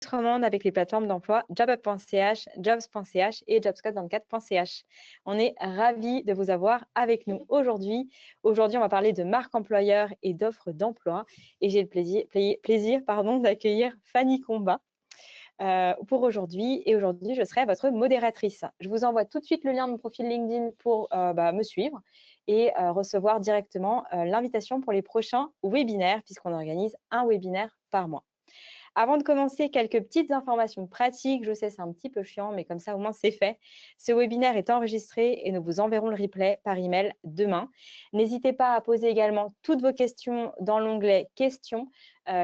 romande avec les plateformes d'emploi jobup.ch, jobs.ch et jobscout24.ch. On est ravis de vous avoir avec nous aujourd'hui. Aujourd'hui, on va parler de marque employeur et d'offres d'emploi. Et j'ai le plaisir d'accueillir Fanny Combat pour aujourd'hui. Et aujourd'hui, je serai votre modératrice. Je vous envoie tout de suite le lien de mon profil LinkedIn pour me suivre et recevoir directement l'invitation pour les prochains webinaires, puisqu'on organise un webinaire par mois. Avant de commencer, quelques petites informations pratiques. Je sais, c'est un petit peu chiant, mais comme ça, au moins, c'est fait. Ce webinaire est enregistré et nous vous enverrons le replay par email demain. N'hésitez pas à poser également toutes vos questions dans l'onglet questions.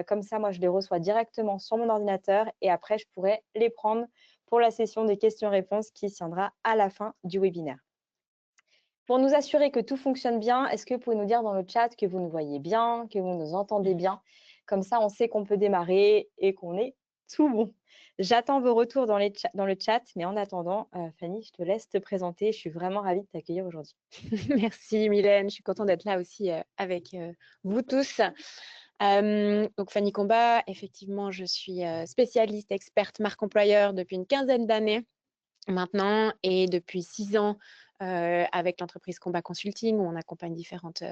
Comme ça, moi, je les reçois directement sur mon ordinateur et après, je pourrai les prendre pour la session des questions-réponses qui se tiendra à la fin du webinaire. Pour nous assurer que tout fonctionne bien, est-ce que vous pouvez nous dire dans le chat que vous nous voyez bien, que vous nous entendez bien? Comme ça, on sait qu'on peut démarrer et qu'on est tout bon. J'attends vos retours dans le chat, mais en attendant, Fanny, je te laisse te présenter. Je suis vraiment ravie de t'accueillir aujourd'hui. Merci Mylène, je suis contente d'être là aussi avec vous tous. Donc Fanny Combat, effectivement, je suis spécialiste experte marque employeur depuis une quinzaine d'années maintenant et depuis 6 ans avec l'entreprise Combat Consulting où on accompagne différentes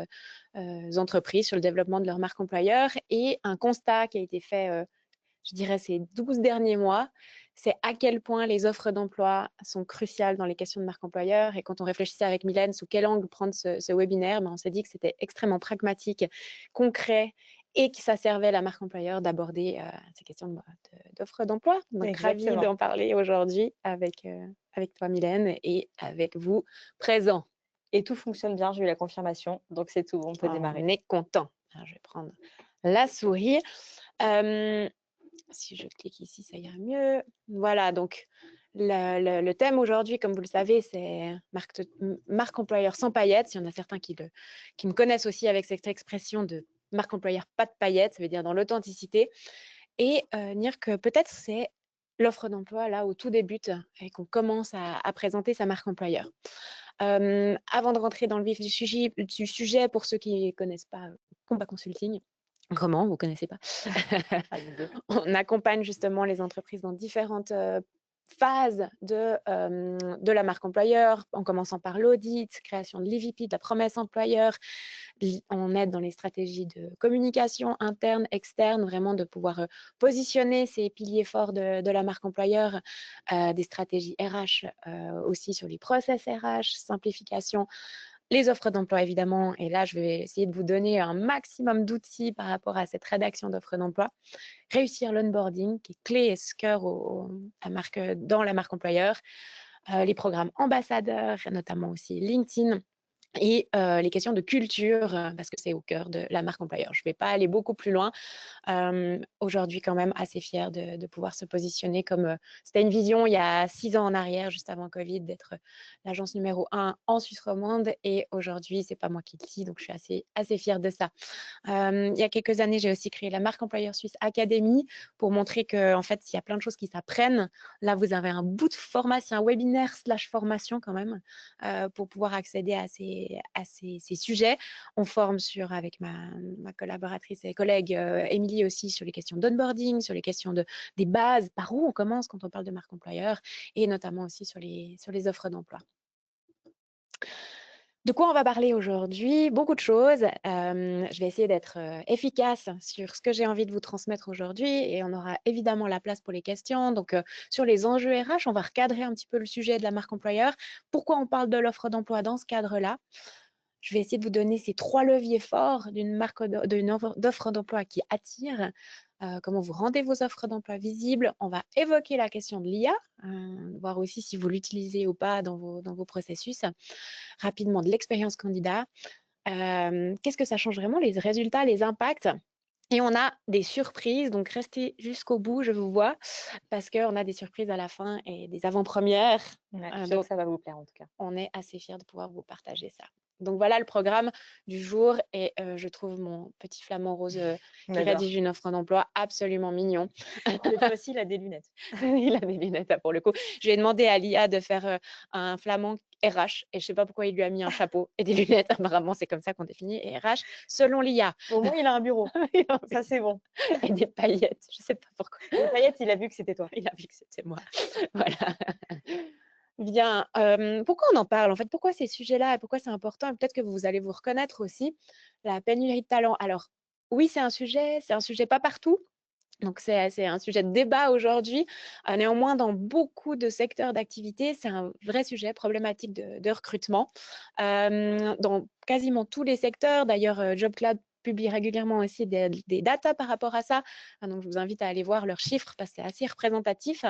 entreprises sur le développement de leur marque employeur. Et un constat qui a été fait, je dirais, ces 12 derniers mois, c'est à quel point les offres d'emploi sont cruciales dans les questions de marque employeur. Et quand on réfléchissait avec Mylène sous quel angle prendre ce webinaire, on s'est dit que c'était extrêmement pragmatique, concret et que ça servait la marque employeur d'aborder ces questions d'offres d'emploi. Donc, ravie d'en parler aujourd'hui avec toi, Mylène, et avec vous présents. Et tout fonctionne bien, j'ai eu la confirmation, donc c'est tout, on peut démarrer. On est content. Alors, je vais prendre la souris. Si je clique ici, ça ira mieux. Voilà, donc le thème aujourd'hui, comme vous le savez, c'est marque employeur sans paillettes. Il y en a certains qui me connaissent aussi avec cette expression de marque employeur pas de paillettes, ça veut dire dans l'authenticité. Et dire que peut-être c'est l'offre d'emploi là où tout débute et qu'on commence à présenter sa marque employeur. Avant de rentrer dans le vif du sujet, pour ceux qui ne connaissent pas Combat Consulting, comment vous ne connaissez pas? On accompagne justement les entreprises dans différentes phases de la marque employeur, en commençant par l'audit, création de l'EVP, de la promesse employeur. On aide dans les stratégies de communication interne, externe, vraiment de pouvoir positionner ces piliers forts de la marque employeur, des stratégies RH aussi sur les process RH, simplification, les offres d'emploi évidemment. Et là, je vais essayer de vous donner un maximum d'outils par rapport à cette rédaction d'offres d'emploi. Réussir l'onboarding, qui est clé et ce cœur dans la marque employeur. Les programmes ambassadeurs, notamment aussi LinkedIn. Et les questions de culture, parce que c'est au cœur de la marque employeur. Je ne vais pas aller beaucoup plus loin. Aujourd'hui, quand même, assez fière de pouvoir se positionner comme… c'était une vision il y a 6 ans en arrière, juste avant Covid, d'être l'agence numéro 1 en Suisse romande. Et aujourd'hui, ce n'est pas moi qui le dis, donc je suis assez fière de ça. Il y a quelques années, j'ai aussi créé la marque employeur Suisse Academy pour montrer qu'en fait, il y a plein de choses qui s'apprennent. Là, vous avez un bout de formation, un webinaire / formation quand même, pour pouvoir accéder à ces sujets. On forme avec ma collaboratrice et collègue Émilie aussi sur les questions d'onboarding, sur les questions des bases, par où on commence quand on parle de marque employeur, et notamment aussi sur les offres d'emploi. De quoi on va parler aujourd'hui? Beaucoup de choses. Je vais essayer d'être efficace sur ce que j'ai envie de vous transmettre aujourd'hui et on aura évidemment la place pour les questions. Donc, sur les enjeux RH, on va recadrer un petit peu le sujet de la marque employeur. Pourquoi on parle de l'offre d'emploi dans ce cadre-là? Je vais essayer de vous donner ces 3 leviers forts d'une offre d'emploi qui attire. Comment vous rendez vos offres d'emploi visibles. On va évoquer la question de l'IA, voir aussi si vous l'utilisez ou pas dans vos processus. Rapidement, de l'expérience candidat. Qu'est-ce que ça change vraiment, les résultats, les impacts? Et on a des surprises, donc restez jusqu'au bout, je vous vois, parce qu'on a des surprises à la fin et des avant-premières. Donc ça va vous plaire en tout cas. On est assez fiers de pouvoir vous partager ça. Donc voilà le programme du jour et je trouve mon petit flamant rose qui rédige une offre d'emploi absolument mignon. Lui aussi, il a des lunettes. Il a des lunettes, pour le coup. Je vais demander à l'IA de faire un flamand RH. Et je ne sais pas pourquoi il lui a mis un chapeau et des lunettes. Apparemment, c'est comme ça qu'on définit RH selon l'IA. Au moins, il a un bureau. Ça, c'est bon. Et des paillettes. Je ne sais pas pourquoi. Les paillettes, il a vu que c'était toi. Il a vu que c'était moi. Voilà. Bien, pourquoi on en parle en fait? Pourquoi ces sujets-là et pourquoi c'est important? Et peut-être que vous allez vous reconnaître aussi, la pénurie de talent. Alors oui, c'est un sujet pas partout, donc c'est un sujet de débat aujourd'hui. Néanmoins, dans beaucoup de secteurs d'activité, c'est un vrai sujet problématique de recrutement. Dans quasiment tous les secteurs, d'ailleurs, JobCloud publie régulièrement aussi des datas par rapport à ça. Donc je vous invite à aller voir leurs chiffres parce que c'est assez représentatif.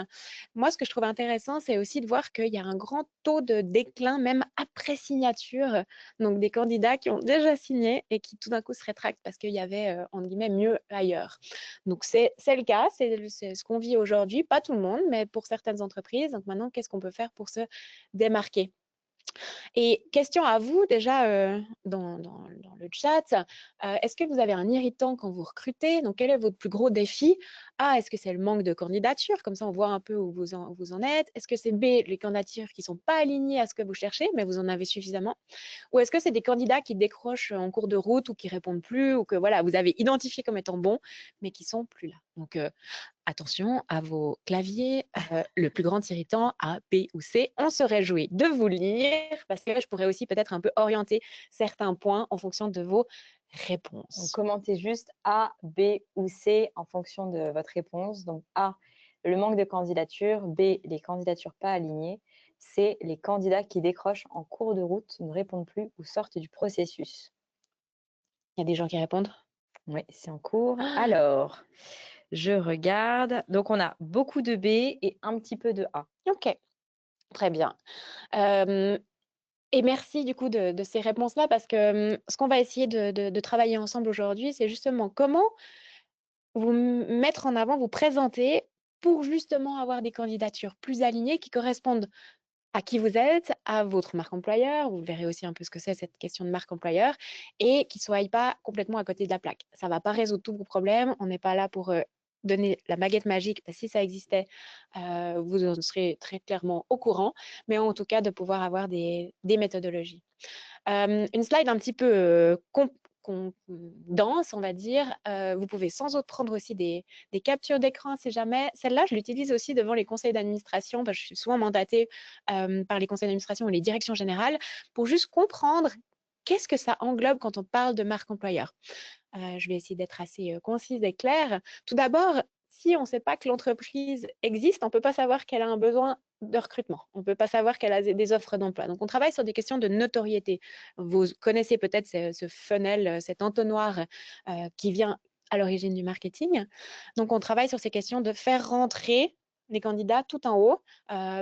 Moi, ce que je trouve intéressant, c'est aussi de voir qu'il y a un grand taux de déclin, même après signature. Donc des candidats qui ont déjà signé et qui tout d'un coup se rétractent parce qu'il y avait, entre guillemets, mieux ailleurs. Donc c'est le cas, c'est ce qu'on vit aujourd'hui, pas tout le monde, mais pour certaines entreprises. Donc maintenant, qu'est-ce qu'on peut faire pour se démarquer? Et question à vous déjà dans le chat, est-ce que vous avez un irritant quand vous recrutez? Donc quel est votre plus gros défi? A, est-ce que c'est le manque de candidature? Comme ça, on voit un peu où vous en êtes. Est-ce que c'est B, les candidatures qui ne sont pas alignées à ce que vous cherchez, mais vous en avez suffisamment? Ou est-ce que c'est des candidats qui décrochent en cours de route ou qui répondent plus ou que voilà, vous avez identifié comme étant bons, mais qui sont plus là? Donc attention à vos claviers, le plus grand irritant A, B ou C. On se réjouit de vous lire parce que je pourrais aussi peut-être un peu orienter certains points en fonction de vos Donc, réponses. commentez juste A, B ou C en fonction de votre réponse. Donc, A, le manque de candidature. B, les candidatures pas alignées. C, les candidats qui décrochent en cours de route, ne répondent plus ou sortent du processus. Il y a des gens qui répondent? Oui, c'est en cours. Alors, je regarde. Donc, on a beaucoup de B et un petit peu de A. Ok, très bien. Et merci du coup de ces réponses-là parce que ce qu'on va essayer de travailler ensemble aujourd'hui, c'est justement comment vous mettre en avant, vous présenter pour justement avoir des candidatures plus alignées qui correspondent à qui vous êtes, à votre marque employeur. Vous verrez aussi un peu ce que c'est cette question de marque employeur et qui ne soient pas complètement à côté de la plaque. Ça ne va pas résoudre tous vos problèmes. On n'est pas là pour donner la baguette magique. Si ça existait, vous en serez très clairement au courant. Mais en tout cas, de pouvoir avoir des méthodologies. Une slide un petit peu dense, on va dire. Vous pouvez sans autre prendre aussi des captures d'écran si jamais. Celle-là, je l'utilise aussi devant les conseils d'administration. Je suis souvent mandatée par les conseils d'administration ou les directions générales pour juste comprendre qu'est-ce que ça englobe quand on parle de marque employeur. Je vais essayer d'être assez concise et claire. Tout d'abord, si on ne sait pas que l'entreprise existe, on ne peut pas savoir qu'elle a un besoin de recrutement. On ne peut pas savoir qu'elle a des offres d'emploi. Donc, on travaille sur des questions de notoriété. Vous connaissez peut-être ce funnel, cet entonnoir qui vient à l'origine du marketing. Donc, on travaille sur ces questions de faire rentrer les candidats tout en haut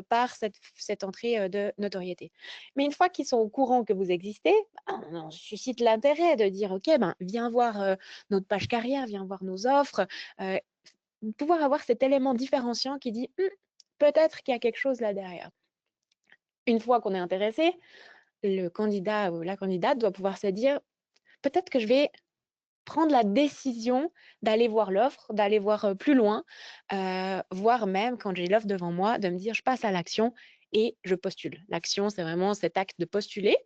par cette entrée de notoriété. Mais une fois qu'ils sont au courant que vous existez, on suscite l'intérêt de dire, OK, viens voir notre page carrière, viens voir nos offres, euh, pouvoir avoir cet élément différenciant qui dit, peut-être qu'il y a quelque chose là derrière. Une fois qu'on est intéressé, le candidat ou la candidate doit pouvoir se dire, peut-être que je vais prendre la décision d'aller voir l'offre, d'aller voir plus loin, voire même quand j'ai l'offre devant moi, de me dire, je passe à l'action et je postule. L'action, c'est vraiment cet acte de postuler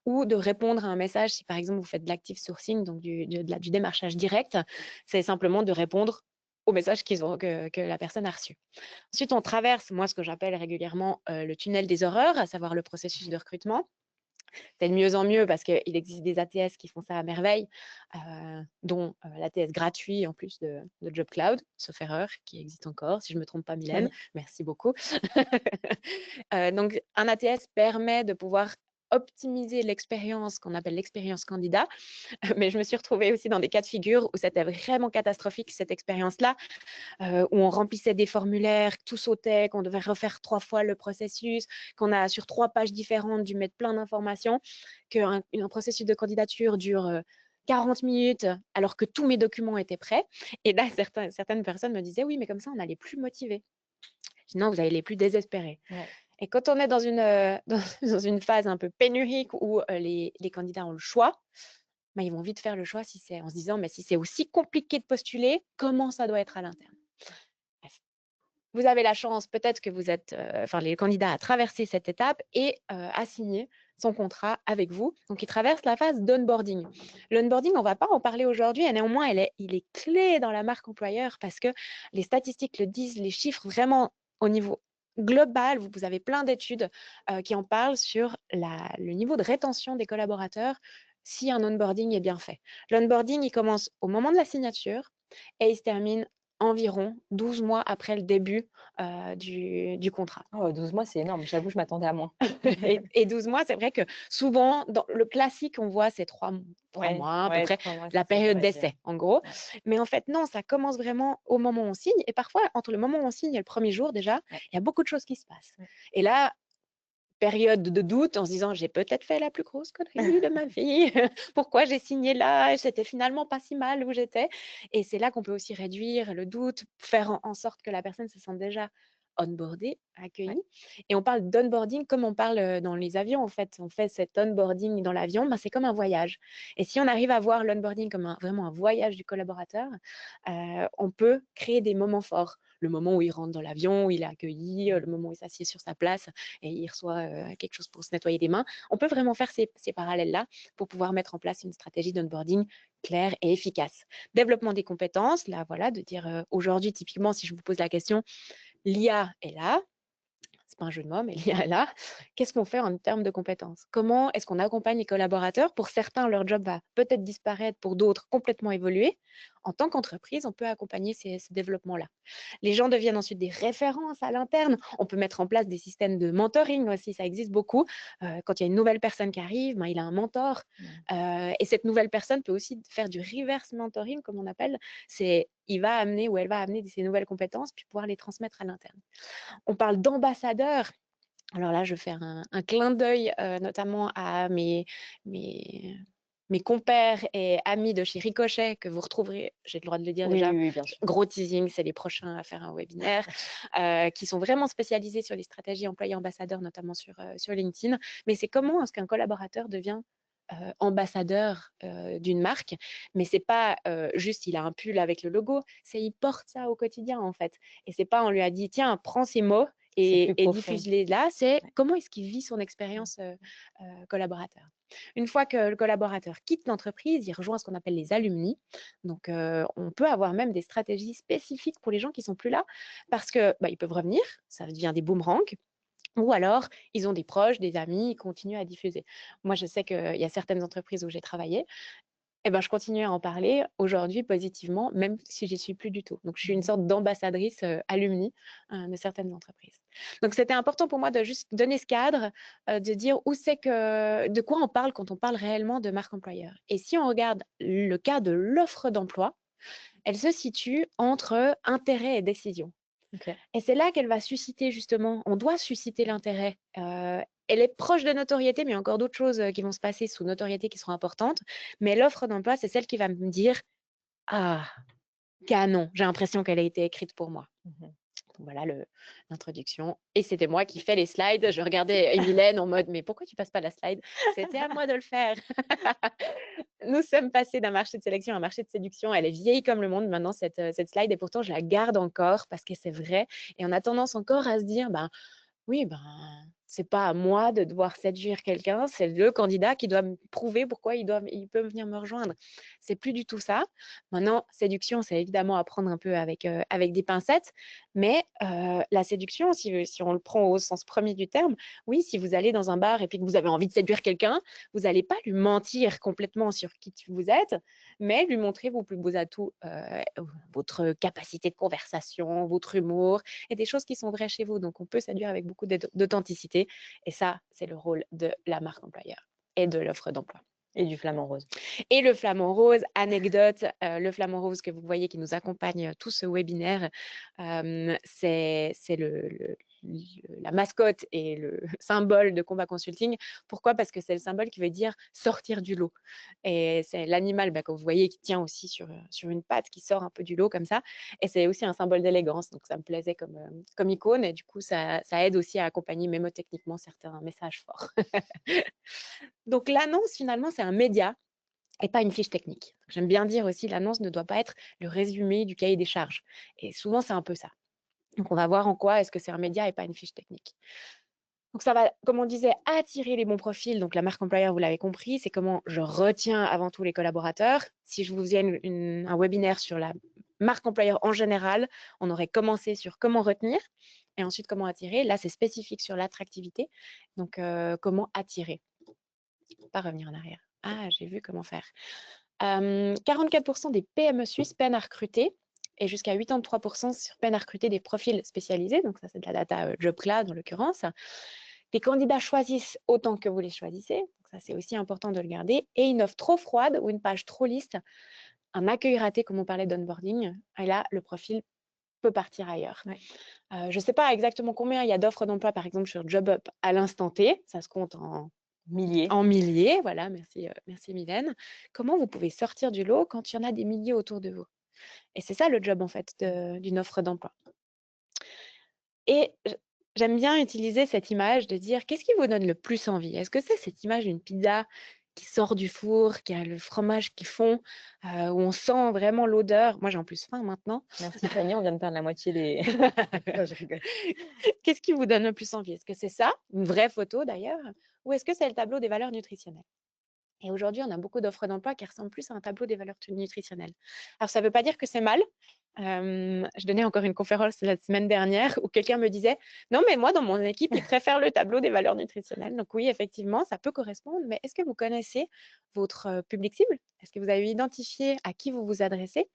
ou de répondre à un message. Si par exemple vous faites de l'active sourcing, donc du démarchage direct, c'est simplement de répondre au message que la personne a reçu. Ensuite, on traverse, moi, ce que j'appelle régulièrement le tunnel des horreurs, à savoir le processus de recrutement. C'est de mieux en mieux parce qu'il existe des ATS qui font ça à merveille, dont l'ATS gratuit en plus de JobCloud, sauf erreur, qui existe encore, si je ne me trompe pas, Mylène. Oui. Merci beaucoup. Donc, un ATS permet de pouvoir optimiser l'expérience qu'on appelle l'expérience candidat. Mais je me suis retrouvée aussi dans des cas de figure où c'était vraiment catastrophique, cette expérience-là, où on remplissait des formulaires, tout sautait, qu'on devait refaire 3 fois le processus, qu'on a sur 3 pages différentes dû mettre plein d'informations, qu'un processus de candidature dure 40 minutes alors que tous mes documents étaient prêts. Et là, certaines personnes me disaient, oui, mais comme ça, on allait plus motiver. Je dis, non, vous allez les plus désespérer. Ouais. Et quand on est dans dans une phase un peu pénurique où les candidats ont le choix, ils vont vite faire le choix en se disant, mais si c'est aussi compliqué de postuler, comment ça doit être à l'interne? Bref. vous avez la chance, peut-être que vous êtes, enfin les candidats à traverser cette étape et à signer son contrat avec vous. Donc, il traverse la phase d'onboarding. L'onboarding, on ne va pas en parler aujourd'hui, et néanmoins, il est clé dans la marque employeur parce que les statistiques le disent, les chiffres vraiment au niveau global, vous avez plein d'études qui en parlent sur le niveau de rétention des collaborateurs si un onboarding est bien fait. L'onboarding, il commence au moment de la signature et il se termine environ 12 mois après le début du contrat. Oh, 12 mois, c'est énorme. J'avoue, je m'attendais à moins. Et 12 mois, c'est vrai que souvent, dans le classique, on voit c'est 3 Ouais, mois à peu ouais, près, 3 mois, la c'est ce que période j'allais dire. d'essai, en gros. Ouais, Mais en fait, non, ça commence vraiment au moment où on signe. Et parfois, entre le moment où on signe et le premier jour, déjà, ouais. il y a beaucoup de choses qui se passent. Mmh. Et là, période de doute en se disant, j'ai peut-être fait la plus grosse connerie de ma vie. Pourquoi j'ai signé là? C'était finalement pas si mal où j'étais. Et c'est là qu'on peut aussi réduire le doute, faire en sorte que la personne se sente déjà onboardée, Ouais. accueillie. Et on parle d'onboarding comme on parle dans les avions, en fait. On fait cet onboarding dans l'avion, ben, c'est comme un voyage. Et si on arrive à voir l'onboarding comme vraiment un voyage du collaborateur, on peut créer des moments forts. Le moment où il rentre dans l'avion, où il est accueilli, le moment où il s'assied sur sa place et il reçoit quelque chose pour se nettoyer les mains. On peut vraiment faire ces parallèles-là pour pouvoir mettre en place une stratégie d'onboarding claire et efficace. Développement des compétences, là, voilà, de dire aujourd'hui, typiquement, si je vous pose la question, l'IA est là, c'est pas un jeu de mots, mais l'IA est là. Qu'est-ce qu'on fait en termes de compétences? Comment est-ce qu'on accompagne les collaborateurs? Pour certains, leur job va peut-être disparaître, pour d'autres, complètement évoluer. En tant qu'entreprise, on peut accompagner ce développement-là. Les gens deviennent ensuite des références à l'interne. On peut mettre en place des systèmes de mentoring aussi, ça existe beaucoup. Quand il y a une nouvelle personne qui arrive, ben, il a un mentor. Mmh. Et cette nouvelle personne peut aussi faire du reverse mentoring, comme on appelle. Il va amener ou elle va amener ces nouvelles compétences, puis pouvoir les transmettre à l'interne. On parle d'ambassadeurs. Alors là, je vais faire un clin d'œil notamment à mes compères et amis de chez Ricochet que vous retrouverez, j'ai le droit de le dire Oui, déjà, oui, oui, bien sûr. gros teasing, c'est les prochains à faire un webinaire, qui sont vraiment spécialisés sur les stratégies employés-ambassadeurs, notamment sur LinkedIn. Mais c'est comment est-ce qu'un collaborateur devient ambassadeur d'une marque, mais c'est pas juste il a un pull avec le logo, c'est il porte ça au quotidien en fait. Et c'est pas on lui a dit tiens prends ces mots C'est plus et profond. diffuse-les là, c'est Ouais. comment est-ce qu'il vit son Mmh. expérience collaborateur. Une fois que le collaborateur quitte l'entreprise, il rejoint ce qu'on appelle les alumni. Donc, on peut avoir même des stratégies spécifiques pour les gens qui sont plus là parce que bah, ils peuvent revenir, ça devient des boomerangs. Ou alors, ils ont des proches, des amis, ils continuent à diffuser. Moi, je sais qu'il y a certaines entreprises où j'ai travaillé, et ben, je continue à en parler aujourd'hui positivement, même si j'y suis plus du tout. Donc, je suis une Mmh. sorte d'ambassadrice alumni de certaines entreprises. Donc, c'était important pour moi de juste donner ce cadre, de dire où c'est que, de quoi on parle quand on parle réellement de marque employeur. Et si on regarde le cas de l'offre d'emploi, elle se situe entre intérêt et décision. OK. Et c'est là qu'elle va susciter justement, on doit susciter l'intérêt. Elle est proche de notoriété, mais il y a encore d'autres choses qui vont se passer sous notoriété qui seront importantes. Mais l'offre d'emploi, c'est celle qui va me dire, ah, canon, j'ai l'impression qu'elle a été écrite pour moi. Mmh. Donc voilà l'introduction. Et c'était moi qui fais les slides. Je regardais Emilène en mode, mais pourquoi tu passes pas la slide? C'était à moi de le faire. Nous sommes passés d'un marché de sélection à un marché de séduction. Elle est vieille comme le monde maintenant, cette slide, et pourtant je la garde encore parce que c'est vrai. Et on a tendance encore à se dire, ben, oui, ben, c'est pas à moi de devoir séduire quelqu'un, c'est le candidat qui doit me prouver pourquoi il peut venir me rejoindre. C'est plus du tout ça. Maintenant, séduction, c'est évidemment à prendre un peu avec des pincettes, mais la séduction, si on le prend au sens premier du terme, oui, si vous allez dans un bar et puis que vous avez envie de séduire quelqu'un, vous n'allez pas lui mentir complètement sur qui vous êtes, mais lui montrer vos plus beaux atouts, votre capacité de conversation, votre humour, et des choses qui sont vraies chez vous. Donc, on peut séduire avec beaucoup d'authenticité. Et ça, c'est le rôle de la marque employeur et de l'offre d'emploi. Et du flamant rose. Et le flamant rose, anecdote, le flamant rose que vous voyez qui nous accompagne tout ce webinaire, c'est la mascotte et le symbole de Combat Consulting. Pourquoi? Parce que c'est le symbole qui veut dire sortir du lot. Et c'est l'animal que vous voyez qui tient aussi sur une patte, qui sort un peu du lot comme ça. Et c'est aussi un symbole d'élégance. Donc ça me plaisait comme icône. Et du coup, ça aide aussi à accompagner mémotechniquement certains messages forts. Donc l'annonce, finalement, c'est un média et pas une fiche technique. J'aime bien dire aussi, l'annonce ne doit pas être le résumé du cahier des charges. Et souvent, c'est un peu ça. Donc, on va voir en quoi est-ce que c'est un média et pas une fiche technique. Donc, ça va, comme on disait, attirer les bons profils. Donc, la marque employeur, vous l'avez compris, c'est comment je retiens avant tout les collaborateurs. Si je vous faisais un webinaire sur la marque employeur en général, on aurait commencé sur comment retenir et ensuite comment attirer. Là, c'est spécifique sur l'attractivité. Donc, comment attirer. Pas revenir en arrière. Ah, j'ai vu comment faire. 44% des PME suisses peinent à recruter et jusqu'à 83% peinent à recruter des profils spécialisés. Donc, ça, c'est de la data JobCloud en l'occurrence. Les candidats choisissent autant que vous les choisissez. Donc, ça, c'est aussi important de le garder. Et une offre trop froide ou une page trop lisse, un accueil raté, comme on parlait d'onboarding, et là, le profil peut partir ailleurs. Ouais. Je ne sais pas exactement combien il y a d'offres d'emploi, par exemple, sur JobUp à l'instant T. Ça se compte en milliers. Voilà, merci Mylène. Comment vous pouvez sortir du lot quand il y en a des milliers autour de vous? Et c'est ça le job, en fait, d'une offre d'emploi. Et j'aime bien utiliser cette image de dire qu'est-ce qui vous donne le plus envie? Est-ce que c'est cette image d'une pizza qui sort du four, qui a le fromage qui fond, où on sent vraiment l'odeur? Moi, j'ai en plus faim maintenant. Merci Fanny, on vient de perdre la moitié des. Non, je rigole. Qu'est-ce qui vous donne le plus envie? Est-ce que c'est ça, une vraie photo d'ailleurs, ou est-ce que c'est le tableau des valeurs nutritionnelles? Et aujourd'hui, on a beaucoup d'offres d'emploi qui ressemblent plus à un tableau des valeurs nutritionnelles. Alors, ça ne veut pas dire que c'est mal. Je donnais encore une conférence la semaine dernière où quelqu'un me disait « Non, mais moi, dans mon équipe, ils préfèrent le tableau des valeurs nutritionnelles. » Donc oui, effectivement, ça peut correspondre. Mais est-ce que vous connaissez votre public cible? Est-ce que vous avez identifié à qui vous vous adressez?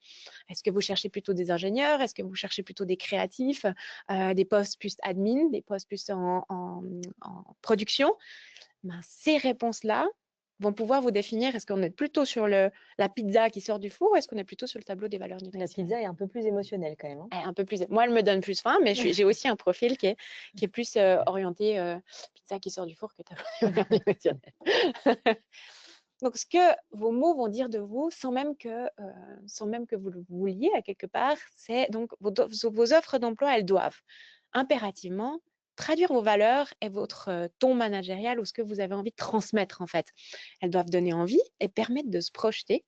Est-ce que vous cherchez plutôt des ingénieurs? Est-ce que vous cherchez plutôt des créatifs, des postes plus admin, des postes plus en production? Ben, ces réponses-là vont pouvoir vous définir, est-ce qu'on est plutôt sur la pizza qui sort du four ou est-ce qu'on est plutôt sur le tableau des valeurs La nutritionnelles? pizza est un peu plus émotionnelle quand même, hein. Un peu plus, moi, elle me donne plus faim, mais j'ai aussi un profil qui est plus orienté pizza qui sort du four que tableau des valeurs nutritionnelles. Donc, ce que vos mots vont dire de vous, sans même que vous le vouliez à quelque part, c'est donc vos offres d'emploi, elles doivent impérativement traduire vos valeurs et votre ton managérial ou ce que vous avez envie de transmettre en fait. Elles doivent donner envie et permettre de se projeter.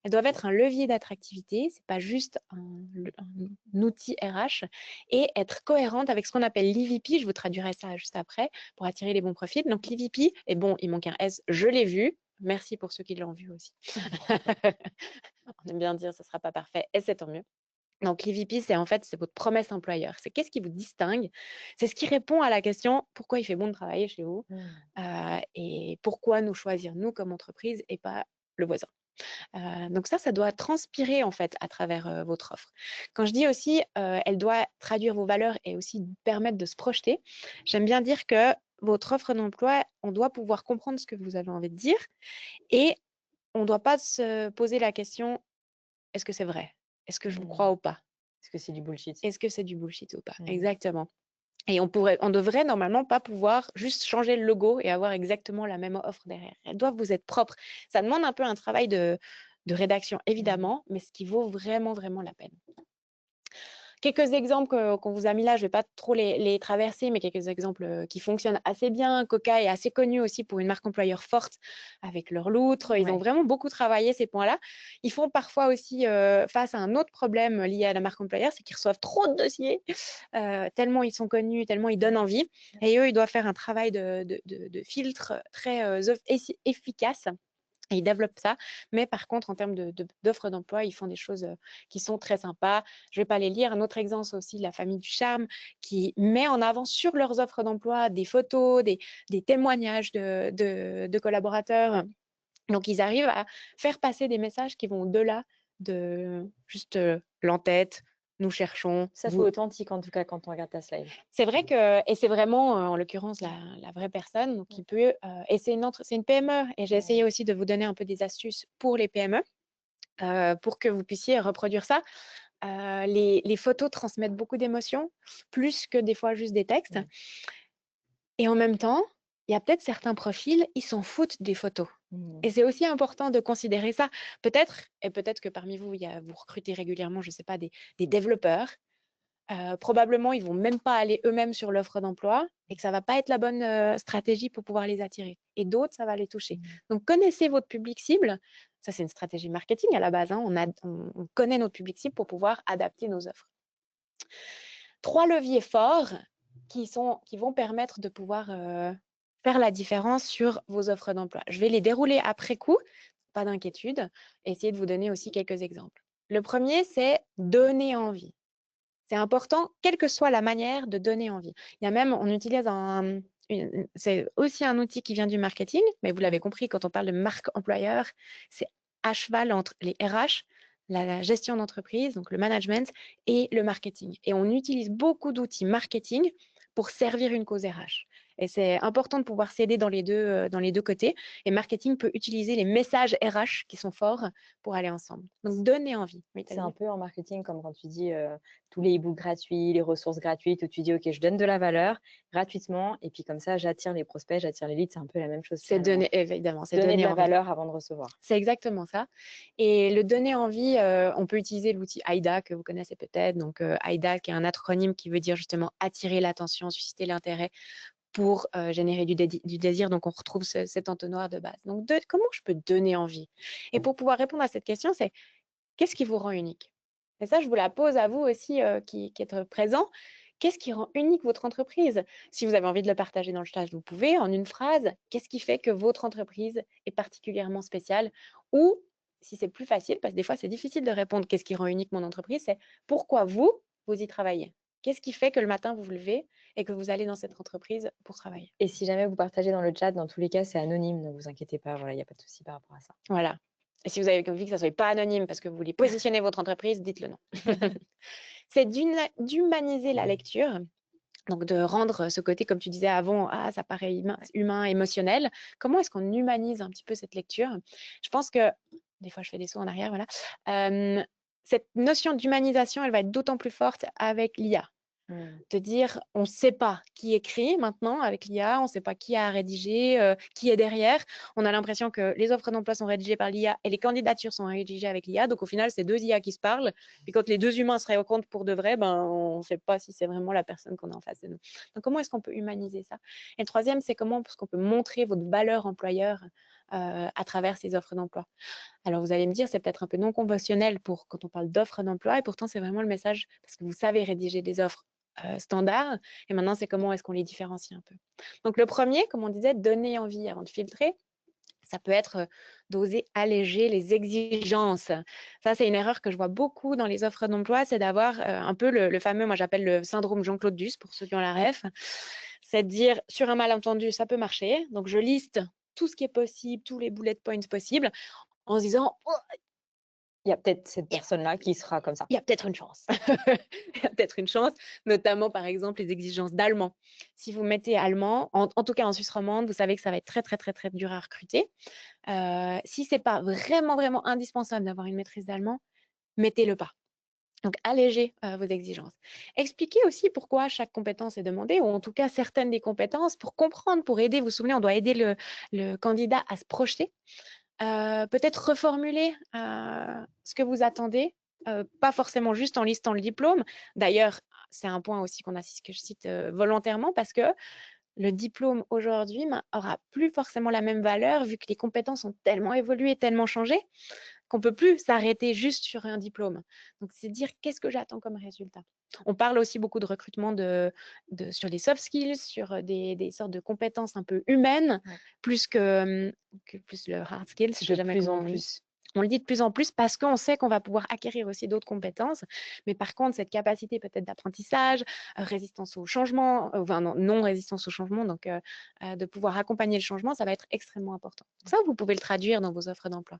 Elles doivent être un levier d'attractivité, c'est pas juste un outil RH, et être cohérente avec ce qu'on appelle l'EVP. Je vous traduirai ça juste après pour attirer les bons profils. Donc l'EVP, et bon, il manque un S, je l'ai vu. Merci pour ceux qui l'ont vu aussi. On aime bien dire ce ne sera pas parfait et c'est tant mieux. Donc, l'EVP, c'est votre promesse employeur. C'est qu'est-ce qui vous distingue? C'est ce qui répond à la question pourquoi il fait bon de travailler chez vous et pourquoi nous choisir, nous, comme entreprise et pas le voisin. Donc ça doit transpirer en fait à travers votre offre. Quand je dis aussi, elle doit traduire vos valeurs et aussi permettre de se projeter, j'aime bien dire que votre offre d'emploi, on doit pouvoir comprendre ce que vous avez envie de dire et on ne doit pas se poser la question, est-ce que c'est vrai? Est-ce que je vous crois ou pas? Est-ce que c'est du bullshit? Est-ce que c'est du bullshit ou pas? Exactement. Et on devrait normalement pas pouvoir juste changer le logo et avoir exactement la même offre derrière. Elles doivent vous être propres. Ça demande un peu un travail de rédaction, évidemment, mais ce qui vaut vraiment, vraiment la peine. Quelques exemples qu'on vous a mis là, je ne vais pas trop les traverser, mais quelques exemples qui fonctionnent assez bien. Coca est assez connu aussi pour une marque employeur forte avec leur loutre. Ils ont vraiment beaucoup travaillé ces points-là. Ils font parfois aussi face à un autre problème lié à la marque employeur, c'est qu'ils reçoivent trop de dossiers, tellement ils sont connus, tellement ils donnent envie. Et eux, ils doivent faire un travail de filtre très efficace. Et ils développent ça, mais par contre, en termes d'offres d'emploi, ils font des choses qui sont très sympas. Je ne vais pas les lire. Un autre exemple, c'est aussi la famille du charme qui met en avant sur leurs offres d'emploi des photos, des témoignages de collaborateurs. Donc, ils arrivent à faire passer des messages qui vont au-delà de juste l'entête. Nous cherchons. Ça fait authentique en tout cas quand on regarde ta slide. C'est vrai que, et c'est vraiment en l'occurrence la vraie personne donc, qui peut, et c'est une PME et j'ai essayé aussi de vous donner un peu des astuces pour les PME pour que vous puissiez reproduire ça. Les photos transmettent beaucoup d'émotions, plus que des fois juste des textes. Et en même temps, il y a peut-être certains profils, ils s'en foutent des photos. Et c'est aussi important de considérer ça. Peut-être que parmi vous, vous recrutez régulièrement, je ne sais pas, des développeurs. Probablement, ils ne vont même pas aller eux-mêmes sur l'offre d'emploi et que ça ne va pas être la bonne stratégie pour pouvoir les attirer. Et d'autres, ça va les toucher. Donc, connaissez votre public cible. Ça, c'est une stratégie marketing à la base. Hein. On connaît notre public cible pour pouvoir adapter nos offres. 3 leviers forts qui vont permettre de pouvoir faire la différence sur vos offres d'emploi. Je vais les dérouler après coup, pas d'inquiétude, et essayer de vous donner aussi quelques exemples. Le premier, c'est donner envie. C'est important, quelle que soit la manière de donner envie. Il y a même, on utilise c'est aussi un outil qui vient du marketing, mais vous l'avez compris, quand on parle de marque employeur, c'est à cheval entre les RH, la gestion d'entreprise, donc le management, et le marketing. Et on utilise beaucoup d'outils marketing pour servir une cause RH. Et c'est important de pouvoir s'aider dans les deux côtés. Et marketing peut utiliser les messages RH qui sont forts pour aller ensemble. Donc, donner envie. Oui, C'est un peu en marketing comme quand tu dis tous les e-books gratuits, les ressources gratuites, où tu dis, OK, je donne de la valeur gratuitement, et puis comme ça, j'attire les prospects, j'attire les leads. C'est un peu la même chose c'est finalement. donner, évidemment, c'est Donner de donner la envie. valeur avant de recevoir. C'est exactement ça. Et le donner envie, on peut utiliser l'outil AIDA que vous connaissez peut-être. Donc, AIDA qui est un acronyme qui veut dire justement attirer l'attention, susciter l'intérêt pour générer du désir. Donc, on retrouve cet entonnoir de base. Donc, comment je peux donner envie? Et pour pouvoir répondre à cette question, c'est qu'est-ce qui vous rend unique? Et ça, je vous la pose à vous aussi qui êtes présents. Qu'est-ce qui rend unique votre entreprise? Si vous avez envie de le partager dans le chat, vous pouvez en une phrase. Qu'est-ce qui fait que votre entreprise est particulièrement spéciale? Ou, si c'est plus facile, parce que des fois, c'est difficile de répondre qu'est-ce qui rend unique mon entreprise, c'est pourquoi vous y travaillez? Qu'est-ce qui fait que le matin, vous vous levez et que vous allez dans cette entreprise pour travailler? Et si jamais vous partagez dans le chat, dans tous les cas, c'est anonyme, ne vous inquiétez pas. Voilà, il n'y a pas de souci par rapport à ça. Voilà. Et si vous avez envie que ça ne soit pas anonyme parce que vous voulez positionner votre entreprise, dites-le non. C'est d'humaniser la lecture, donc de rendre ce côté, comme tu disais avant, ah, ça paraît humain, émotionnel. Comment est-ce qu'on humanise un petit peu cette lecture? Je pense que, des fois je fais des sauts en arrière, voilà. Cette notion d'humanisation, elle va être d'autant plus forte avec l'IA. De dire, on ne sait pas qui écrit maintenant avec l'IA, on ne sait pas qui a rédigé, qui est derrière. On a l'impression que les offres d'emploi sont rédigées par l'IA et les candidatures sont rédigées avec l'IA. Donc, au final, c'est 2 IA qui se parlent. Puis quand les 2 humains se rencontrent pour de vrai, ben, on ne sait pas si c'est vraiment la personne qu'on a en face de nous. Donc, comment est-ce qu'on peut humaniser ça? Et le troisième, c'est comment est-ce qu'on peut montrer votre valeur employeur à travers ces offres d'emploi? Alors, vous allez me dire, c'est peut-être un peu non conventionnel quand on parle d'offres d'emploi, et pourtant, c'est vraiment le message parce que vous savez rédiger des offres standards. Et maintenant, c'est comment est-ce qu'on les différencie un peu. Donc, le premier, comme on disait, donner envie avant de filtrer. Ça peut être d'oser alléger les exigences. Ça, c'est une erreur que je vois beaucoup dans les offres d'emploi, c'est d'avoir un peu le fameux, moi j'appelle le syndrome Jean-Claude Duss, pour ceux qui ont la ref. C'est de dire, sur un malentendu, ça peut marcher. Donc, je liste tout ce qui est possible, tous les bullet points possibles, en se disant, oh, Il y a peut-être cette personne-là qui sera comme ça. il y a peut-être une chance. Il y a peut-être une chance, notamment par exemple les exigences d'allemand. Si vous mettez allemand, en tout cas en Suisse romande, vous savez que ça va être très, très, très, très dur à recruter. Si ce n'est pas vraiment, vraiment indispensable d'avoir une maîtrise d'allemand, mettez-le pas. Donc, allégez vos exigences. Expliquez aussi pourquoi chaque compétence est demandée, ou en tout cas certaines des compétences, pour comprendre, pour aider. Vous vous souvenez, on doit aider le candidat à se projeter. Peut-être reformuler ce que vous attendez, pas forcément juste en listant le diplôme. D'ailleurs, c'est un point aussi que je cite volontairement parce que le diplôme aujourd'hui aura plus forcément la même valeur vu que les compétences ont tellement évolué, tellement changé, qu'on ne peut plus s'arrêter juste sur un diplôme. Donc, c'est dire qu'est-ce que j'attends comme résultat. On parle aussi beaucoup de recrutement sur les soft skills, sur des sortes de compétences un peu humaines, plus que plus le hard skills. Je sais jamais plus comment en plus. on le dit de plus en plus parce qu'on sait qu'on va pouvoir acquérir aussi d'autres compétences. Mais par contre, cette capacité peut-être d'apprentissage, résistance au changement, enfin non résistance au changement, donc de pouvoir accompagner le changement, ça va être extrêmement important. Donc ça, vous pouvez le traduire dans vos offres d'emploi.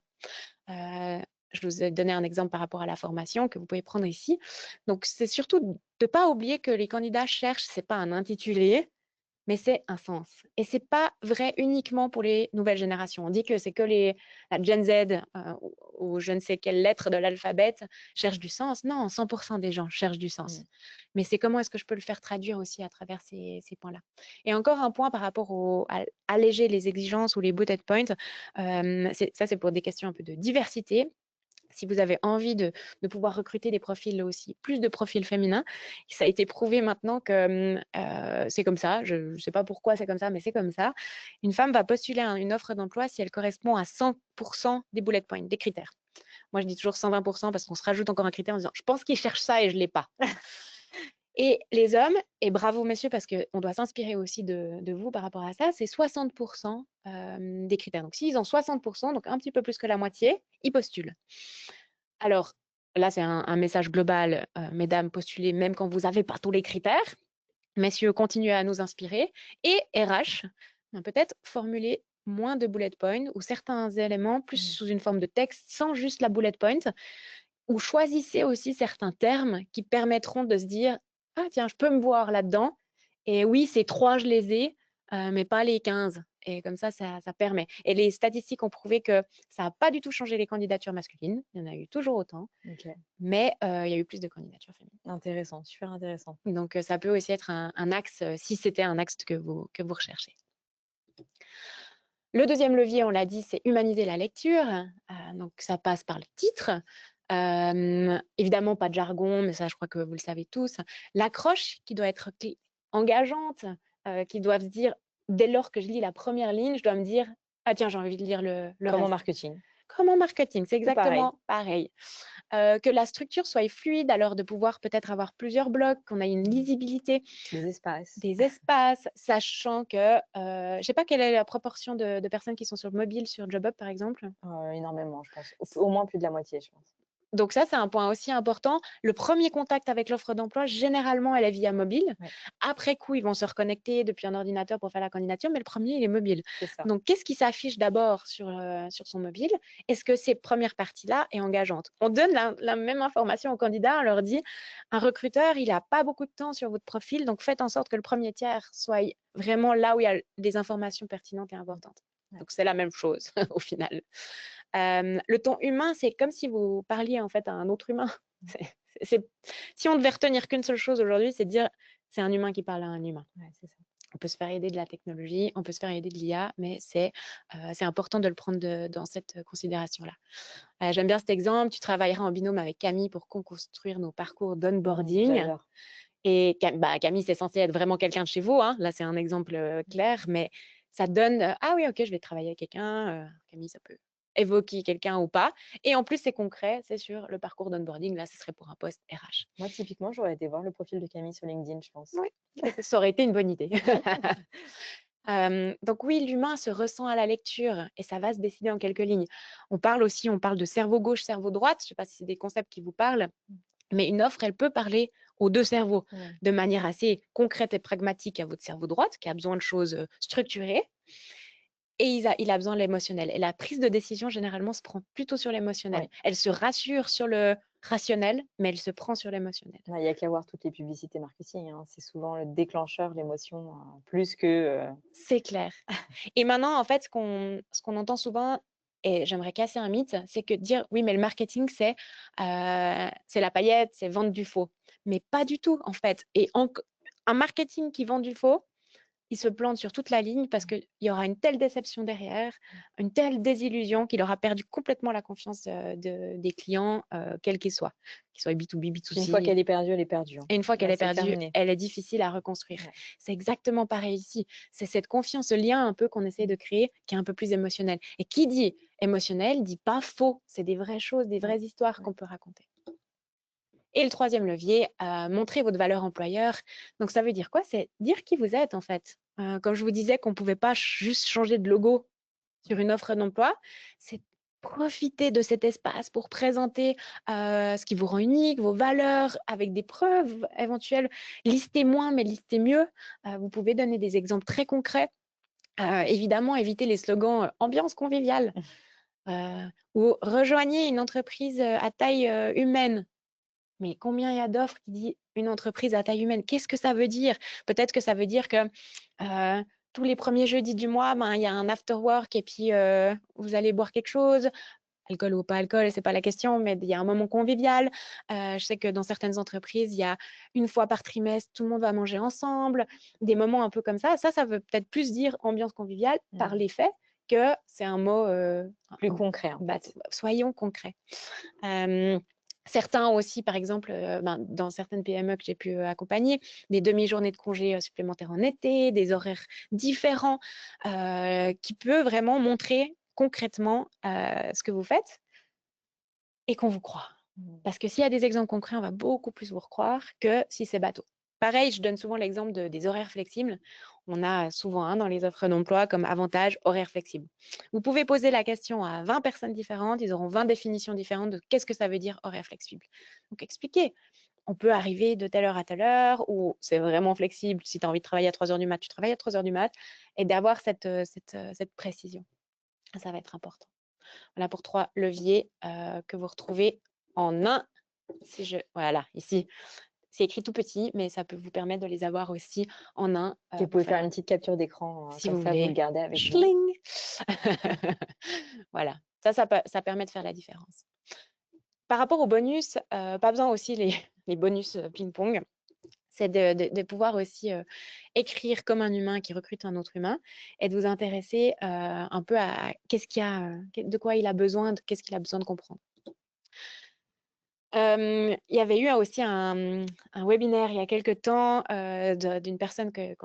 Je vous ai donné un exemple par rapport à la formation que vous pouvez prendre ici. Donc, c'est surtout de ne pas oublier que les candidats cherchent, ce n'est pas un intitulé, mais c'est un sens. Et ce n'est pas vrai uniquement pour les nouvelles générations. On dit que c'est que la Gen Z ou je ne sais quelle lettre de l'alphabet cherche du sens. Non, 100% des gens cherchent du sens. Mais c'est comment est-ce que je peux le faire traduire aussi à travers ces points-là. Et encore un point par rapport à alléger les exigences ou les bullet points. Ça, c'est pour des questions un peu de diversité. Si vous avez envie de pouvoir recruter des profils aussi, plus de profils féminins, ça a été prouvé maintenant que c'est comme ça. Je ne sais pas pourquoi c'est comme ça, mais c'est comme ça. Une femme va postuler à une offre d'emploi si elle correspond à 100% des bullet points, des critères. Moi, je dis toujours 120% parce qu'on se rajoute encore un critère en disant « je pense qu'il cherche ça et je ne l'ai pas ». Et les hommes, et bravo messieurs, parce qu'on doit s'inspirer aussi de vous par rapport à ça, c'est 60% des critères. Donc, s'ils ont 60%, donc un petit peu plus que la moitié, ils postulent. Alors, là, c'est un message global. Mesdames, postulez même quand vous n'avez pas tous les critères. Messieurs, continuez à nous inspirer. Et RH, peut-être formuler moins de bullet points ou certains éléments plus sous une forme de texte sans juste la bullet point, ou choisissez aussi certains termes qui permettront de se dire « Ah tiens, je peux me voir là-dedans. Et oui, ces 3, je les ai, mais pas les 15. » Et comme ça permet. Et les statistiques ont prouvé que ça n'a pas du tout changé les candidatures masculines. Il y en a eu toujours autant, Ok. mais il y a eu plus de candidatures féminines. Intéressant, super intéressant. Donc, ça peut aussi être un axe, si c'était un axe que vous recherchez. Le deuxième levier, on l'a dit, c'est humaniser la lecture. Donc, ça passe par le titre. Évidemment, pas de jargon, mais ça, je crois que vous le savez tous. L'accroche qui doit être engageante, qui doit se dire, dès lors que je lis la première ligne, je dois me dire, ah tiens, j'ai envie de lire le Comme en reste. marketing. Comme en marketing, c'est C'est pareil. exactement pareil. Que la structure soit fluide, alors de pouvoir peut-être avoir plusieurs blocs, qu'on ait une lisibilité. Des espaces. Des espaces, sachant que, je ne sais pas quelle est la proportion de personnes qui sont sur mobile, sur JobUp par exemple. Énormément, je pense. Au moins plus de la moitié, je pense. Donc ça, c'est un point aussi important. Le premier contact avec l'offre d'emploi, généralement, elle est via mobile. Ouais. Après coup, ils vont se reconnecter depuis un ordinateur pour faire la candidature, mais le premier, il est mobile. C'est ça. Donc, qu'est-ce qui s'affiche d'abord sur son mobile? Est-ce que cette première partie-là est engageante? On donne la même information aux candidats, on leur dit, un recruteur, il n'a pas beaucoup de temps sur votre profil, donc faites en sorte que le premier tiers soit vraiment là où il y a des informations pertinentes et importantes. Ouais. Donc, c'est la même chose au final. Le ton humain, c'est comme si vous parliez en fait à un autre humain. Si on devait retenir qu'une seule chose aujourd'hui, c'est de dire c'est un humain qui parle à un humain. Ouais, c'est ça. On peut se faire aider de la technologie, on peut se faire aider de l'IA, mais c'est important de le prendre dans cette considération-là. J'aime bien cet exemple. Tu travailleras en binôme avec Camille pour construire nos parcours d'onboarding. J'adore. Et Camille, c'est censé être vraiment quelqu'un de chez vous. Hein. Là, c'est un exemple clair, mais ça donne ah oui, ok, je vais travailler avec quelqu'un. Camille, ça peut évoquer quelqu'un ou pas. Et en plus, c'est concret, c'est sur le parcours d'onboarding. Là, ce serait pour un poste RH. Moi, typiquement, j'aurais été voir le profil de Camille sur LinkedIn, je pense. Oui, ça aurait été une bonne idée. Donc oui, l'humain se ressent à la lecture et ça va se décider en quelques lignes. On parle de cerveau gauche, cerveau droite. Je ne sais pas si c'est des concepts qui vous parlent, mais une offre, elle peut parler aux deux cerveaux de manière assez concrète et pragmatique à votre cerveau droite qui a besoin de choses structurées. Et il a besoin de l'émotionnel. Et la prise de décision, généralement, se prend plutôt sur l'émotionnel. Ouais. Elle se rassure sur le rationnel, mais elle se prend sur l'émotionnel. Il n'y a qu'à voir toutes les publicités marketing. Hein. C'est souvent le déclencheur, l'émotion, plus que… C'est clair. Et maintenant, en fait, ce qu'on entend souvent, et j'aimerais casser un mythe, c'est que dire oui, mais le marketing, c'est la paillette, c'est vendre du faux. Mais pas du tout, en fait. Et un marketing qui vend du faux, il se plante sur toute la ligne parce qu'il y aura une telle déception derrière, une telle désillusion qu'il aura perdu complètement la confiance des clients, quels qu'ils soient B2B, B2C. Une fois qu'elle est perdue, elle est perdue. Hein. Et une fois qu'elle est perdue, terminé. elle est difficile à reconstruire. Ouais. C'est exactement pareil ici. C'est cette confiance, ce lien un peu qu'on essaie de créer qui est un peu plus émotionnel. Et qui dit émotionnel dit pas faux. C'est des vraies choses, des vraies histoires qu'on peut raconter. Et le troisième levier, montrer votre valeur employeur. Donc, ça veut dire quoi? C'est dire qui vous êtes, en fait. Comme je vous disais qu'on ne pouvait pas juste changer de logo sur une offre d'emploi, c'est profiter de cet espace pour présenter ce qui vous rend unique, vos valeurs, avec des preuves éventuelles. Listez moins, mais listez mieux. Vous pouvez donner des exemples très concrets. Évidemment, éviter les slogans ambiance conviviale ou rejoignez une entreprise à taille humaine. Mais combien il y a d'offres qui disent une entreprise à taille humaine? Qu'est-ce que ça veut dire? Peut-être que ça veut dire que tous les premiers jeudis du mois, il y a un after work et puis vous allez boire quelque chose. Alcool ou pas alcool, c'est pas la question, mais il y a un moment convivial. Je sais que dans certaines entreprises, il y a une fois par trimestre, tout le monde va manger ensemble. Des moments un peu comme ça. Ça veut peut-être plus dire ambiance conviviale par les faits que c'est un mot plus concret. En fait. Soyons concrets. Certains aussi, par exemple, dans certaines PME que j'ai pu accompagner, des demi-journées de congés supplémentaires en été, des horaires différents, qui peut vraiment montrer concrètement ce que vous faites et qu'on vous croit. Parce que s'il y a des exemples concrets, on va beaucoup plus vous recroire que si c'est bateau. Pareil, je donne souvent l'exemple des horaires flexibles. On a souvent dans les offres d'emploi comme avantage horaire flexible. Vous pouvez poser la question à 20 personnes différentes, ils auront 20 définitions différentes de qu'est-ce que ça veut dire horaire flexible. Donc expliquez, on peut arriver de telle heure à telle heure, ou c'est vraiment flexible, si tu as envie de travailler à 3 heures du mat, tu travailles à 3 heures du mat, et d'avoir cette précision. Ça va être important. Voilà pour 3 leviers que vous retrouvez en un. Voilà, ici, c'est écrit tout petit, mais ça peut vous permettre de les avoir aussi en un. Vous pouvez faire une petite capture d'écran, si comme vous ça vous le voulez. gardez avec vous. Schling. Voilà, ça permet de faire la différence. Par rapport aux bonus, pas besoin aussi les bonus ping-pong. C'est de pouvoir aussi écrire comme un humain qui recrute un autre humain et de vous intéresser un peu à de quoi il a besoin, qu'est-ce qu'il a besoin de comprendre. Il y avait eu aussi un webinaire il y a quelques temps d'une personne que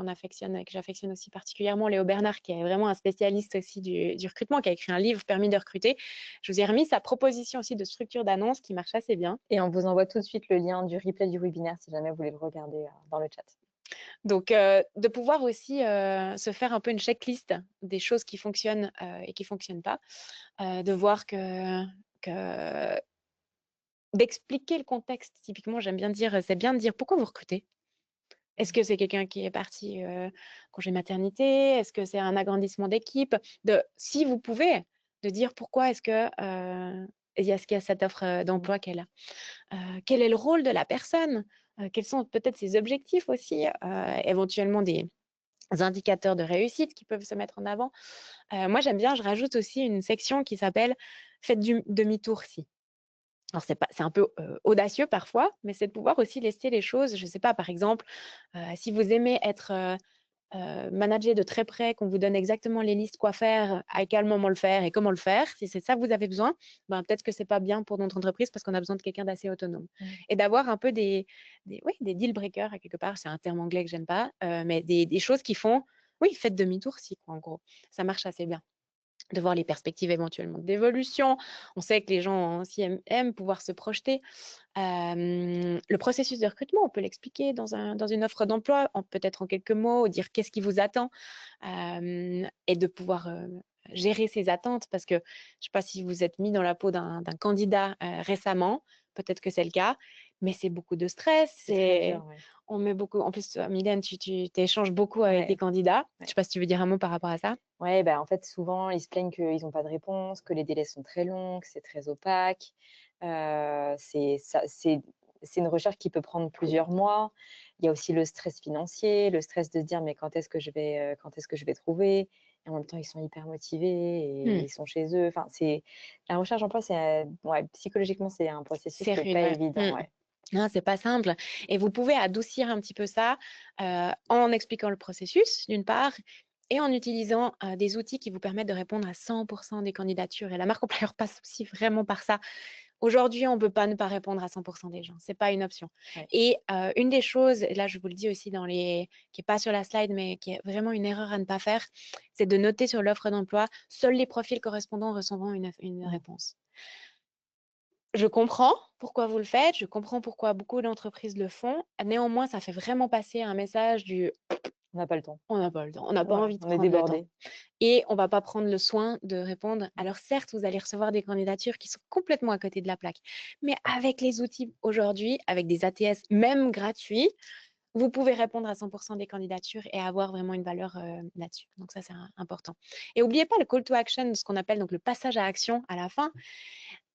j'affectionne aussi particulièrement, Léo Bernard, qui est vraiment un spécialiste aussi du recrutement, qui a écrit un livre Permis de recruter. Je vous ai remis sa proposition aussi de structure d'annonce qui marche assez bien. Et on vous envoie tout de suite le lien du replay du webinaire si jamais vous voulez le regarder dans le chat. Donc, de pouvoir aussi se faire un peu une checklist des choses qui fonctionnent et qui ne fonctionnent pas, de voir d'expliquer le contexte. Typiquement, j'aime bien dire, c'est bien de dire pourquoi vous recrutez. Est-ce que c'est quelqu'un qui est parti congé maternité? Est-ce que c'est un agrandissement d'équipe? Si vous pouvez, de dire pourquoi est-ce qu'il y a cette offre d'emploi qu'elle a. Quel est le rôle de la personne? Quels sont peut-être ses objectifs aussi? Éventuellement des indicateurs de réussite qui peuvent se mettre en avant. Moi, j'aime bien, je rajoute aussi une section qui s'appelle « Faites du demi-tour si ». Alors, c'est un peu audacieux parfois, mais c'est de pouvoir aussi laisser les choses, je ne sais pas, par exemple, si vous aimez être manager de très près, qu'on vous donne exactement les listes quoi faire, à quel moment le faire et comment le faire, si c'est ça que vous avez besoin, ben, peut-être que ce n'est pas bien pour notre entreprise parce qu'on a besoin de quelqu'un d'assez autonome. Et d'avoir un peu des deal breakers, à quelque part, c'est un terme anglais que j'aime pas, mais des choses qui font, oui, faites demi-tour si, quoi, en gros. Ça marche assez bien. De voir les perspectives éventuellement d'évolution. On sait que les gens aussi aiment pouvoir se projeter. Le processus de recrutement, on peut l'expliquer dans une offre d'emploi, peut-être en quelques mots, dire qu'est-ce qui vous attend et de pouvoir gérer ses attentes parce que je ne sais pas si vous êtes mis dans la peau d'un candidat récemment, peut-être que c'est le cas, mais c'est beaucoup de stress. Dur, ouais. On met beaucoup. En plus, Mylène, tu échanges beaucoup avec des candidats. Je ne sais pas si tu veux dire un mot par rapport à ça. Oui, bah, en fait, souvent, ils se plaignent qu'ils n'ont pas de réponse, que les délais sont très longs, que c'est très opaque. C'est une recherche qui peut prendre plusieurs mois. Il y a aussi le stress financier, le stress de se dire mais quand est-ce que je vais trouver? Et en même temps, ils sont hyper motivés et ils sont chez eux. Enfin, la recherche d'emploi, ouais, psychologiquement, c'est un processus qui n'est pas évident. Ouais. Non, c'est pas simple. Et vous pouvez adoucir un petit peu ça en expliquant le processus, d'une part, et en utilisant des outils qui vous permettent de répondre à 100% des candidatures. Et la marque employeur passe aussi vraiment par ça. Aujourd'hui, on ne peut pas ne pas répondre à 100% des gens. Ce n'est pas une option. Ouais. Et une des choses, et là je vous le dis aussi qui n'est pas sur la slide, mais qui est vraiment une erreur à ne pas faire, c'est de noter sur l'offre d'emploi, seuls les profils correspondants recevront une réponse. Je comprends pourquoi vous le faites, je comprends pourquoi beaucoup d'entreprises le font. Néanmoins, ça fait vraiment passer un message du On n'a pas le temps. on n'a pas le temps, on n'a pas envie de On est prendre le temps. débordé. Et on ne va pas prendre le soin de répondre. Alors certes, vous allez recevoir des candidatures qui sont complètement à côté de la plaque. Mais avec les outils aujourd'hui, avec des ATS même gratuits, vous pouvez répondre à 100% des candidatures et avoir vraiment une valeur là-dessus. Donc ça, c'est important. Et n'oubliez pas le call to action, ce qu'on appelle donc le passage à action à la fin.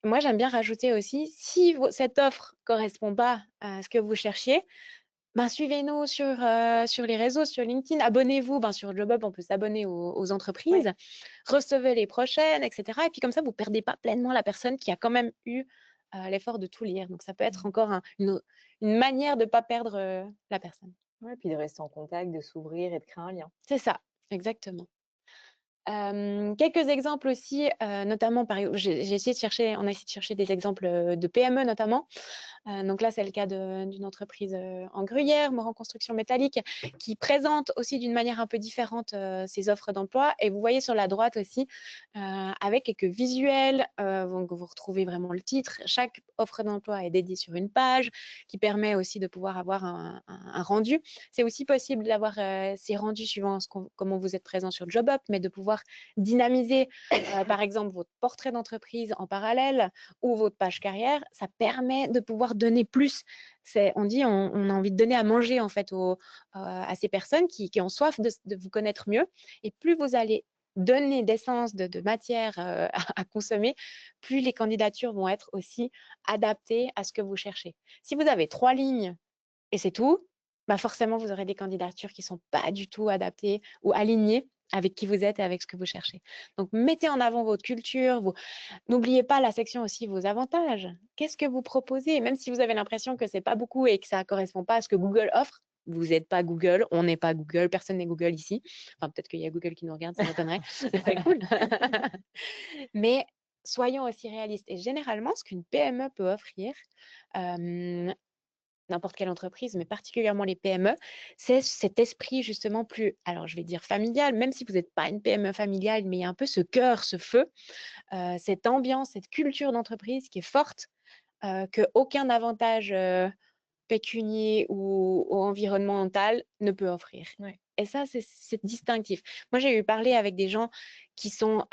Moi, j'aime bien rajouter aussi, si cette offre ne correspond pas à ce que vous cherchiez, suivez-nous sur les réseaux, sur LinkedIn, abonnez-vous. Sur JobUp, on peut s'abonner aux entreprises, recevez les prochaines, etc. Et puis comme ça, vous ne perdez pas pleinement la personne qui a quand même eu l'effort de tout lire. Donc ça peut être encore une manière de ne pas perdre la personne. Ouais, puis de rester en contact, de s'ouvrir et de créer un lien. C'est ça, exactement. Quelques exemples aussi, notamment, on a essayé de chercher des exemples de PME notamment. Donc là, c'est le cas d'une entreprise en Gruyère, Mort en construction métallique, qui présente aussi d'une manière un peu différente ses offres d'emploi. Et vous voyez sur la droite aussi, avec quelques visuels, donc vous retrouvez vraiment le titre. Chaque offre d'emploi est dédiée sur une page qui permet aussi de pouvoir avoir un rendu. C'est aussi possible d'avoir ces rendus suivant comment vous êtes présent sur JobUp, mais de pouvoir dynamiser, par exemple, votre portrait d'entreprise en parallèle ou votre page carrière. Ça permet de pouvoir donner plus. On dit, on a envie de donner à manger en fait à ces personnes qui ont soif de vous connaître mieux. Et plus vous allez donner d'essence, de matière à consommer, plus les candidatures vont être aussi adaptées à ce que vous cherchez. Si vous avez 3 lignes et c'est tout, bah forcément, vous aurez des candidatures qui ne sont pas du tout adaptées ou alignées avec qui vous êtes et avec ce que vous cherchez. Donc, mettez en avant votre culture. N'oubliez pas la section aussi vos avantages. Qu'est-ce que vous proposez? Même si vous avez l'impression que ce n'est pas beaucoup et que ça ne correspond pas à ce que Google offre, vous n'êtes pas Google, on n'est pas Google, personne n'est Google ici. Enfin, peut-être qu'il y a Google qui nous regarde, ça m'étonnerait. C'est cool. Mais soyons aussi réalistes. Et généralement, ce qu'une PME peut offrir, n'importe quelle entreprise, mais particulièrement les PME, c'est cet esprit justement plus, alors je vais dire familial, même si vous n'êtes pas une PME familiale, mais il y a un peu ce cœur, ce feu, cette ambiance, cette culture d'entreprise qui est forte, qu'aucun avantage pécunier ou environnemental ne peut offrir. Ouais. Et ça, c'est distinctif. Moi, j'ai eu parlé avec des gens qui sont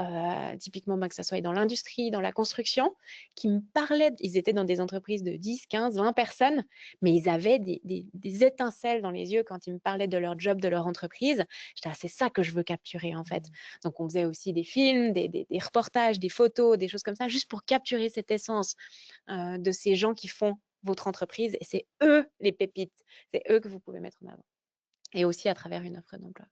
typiquement, que ce soit dans l'industrie, dans la construction, qui me parlaient, ils étaient dans des entreprises de 10, 15, 20 personnes, mais ils avaient des étincelles dans les yeux quand ils me parlaient de leur job, de leur entreprise. J'étais, c'est ça que je veux capturer en fait. Donc, on faisait aussi des films, des reportages, des photos, des choses comme ça, juste pour capturer cette essence de ces gens qui font votre entreprise. Et c'est eux les pépites. C'est eux que vous pouvez mettre en avant. Et aussi à travers une offre d'emploi.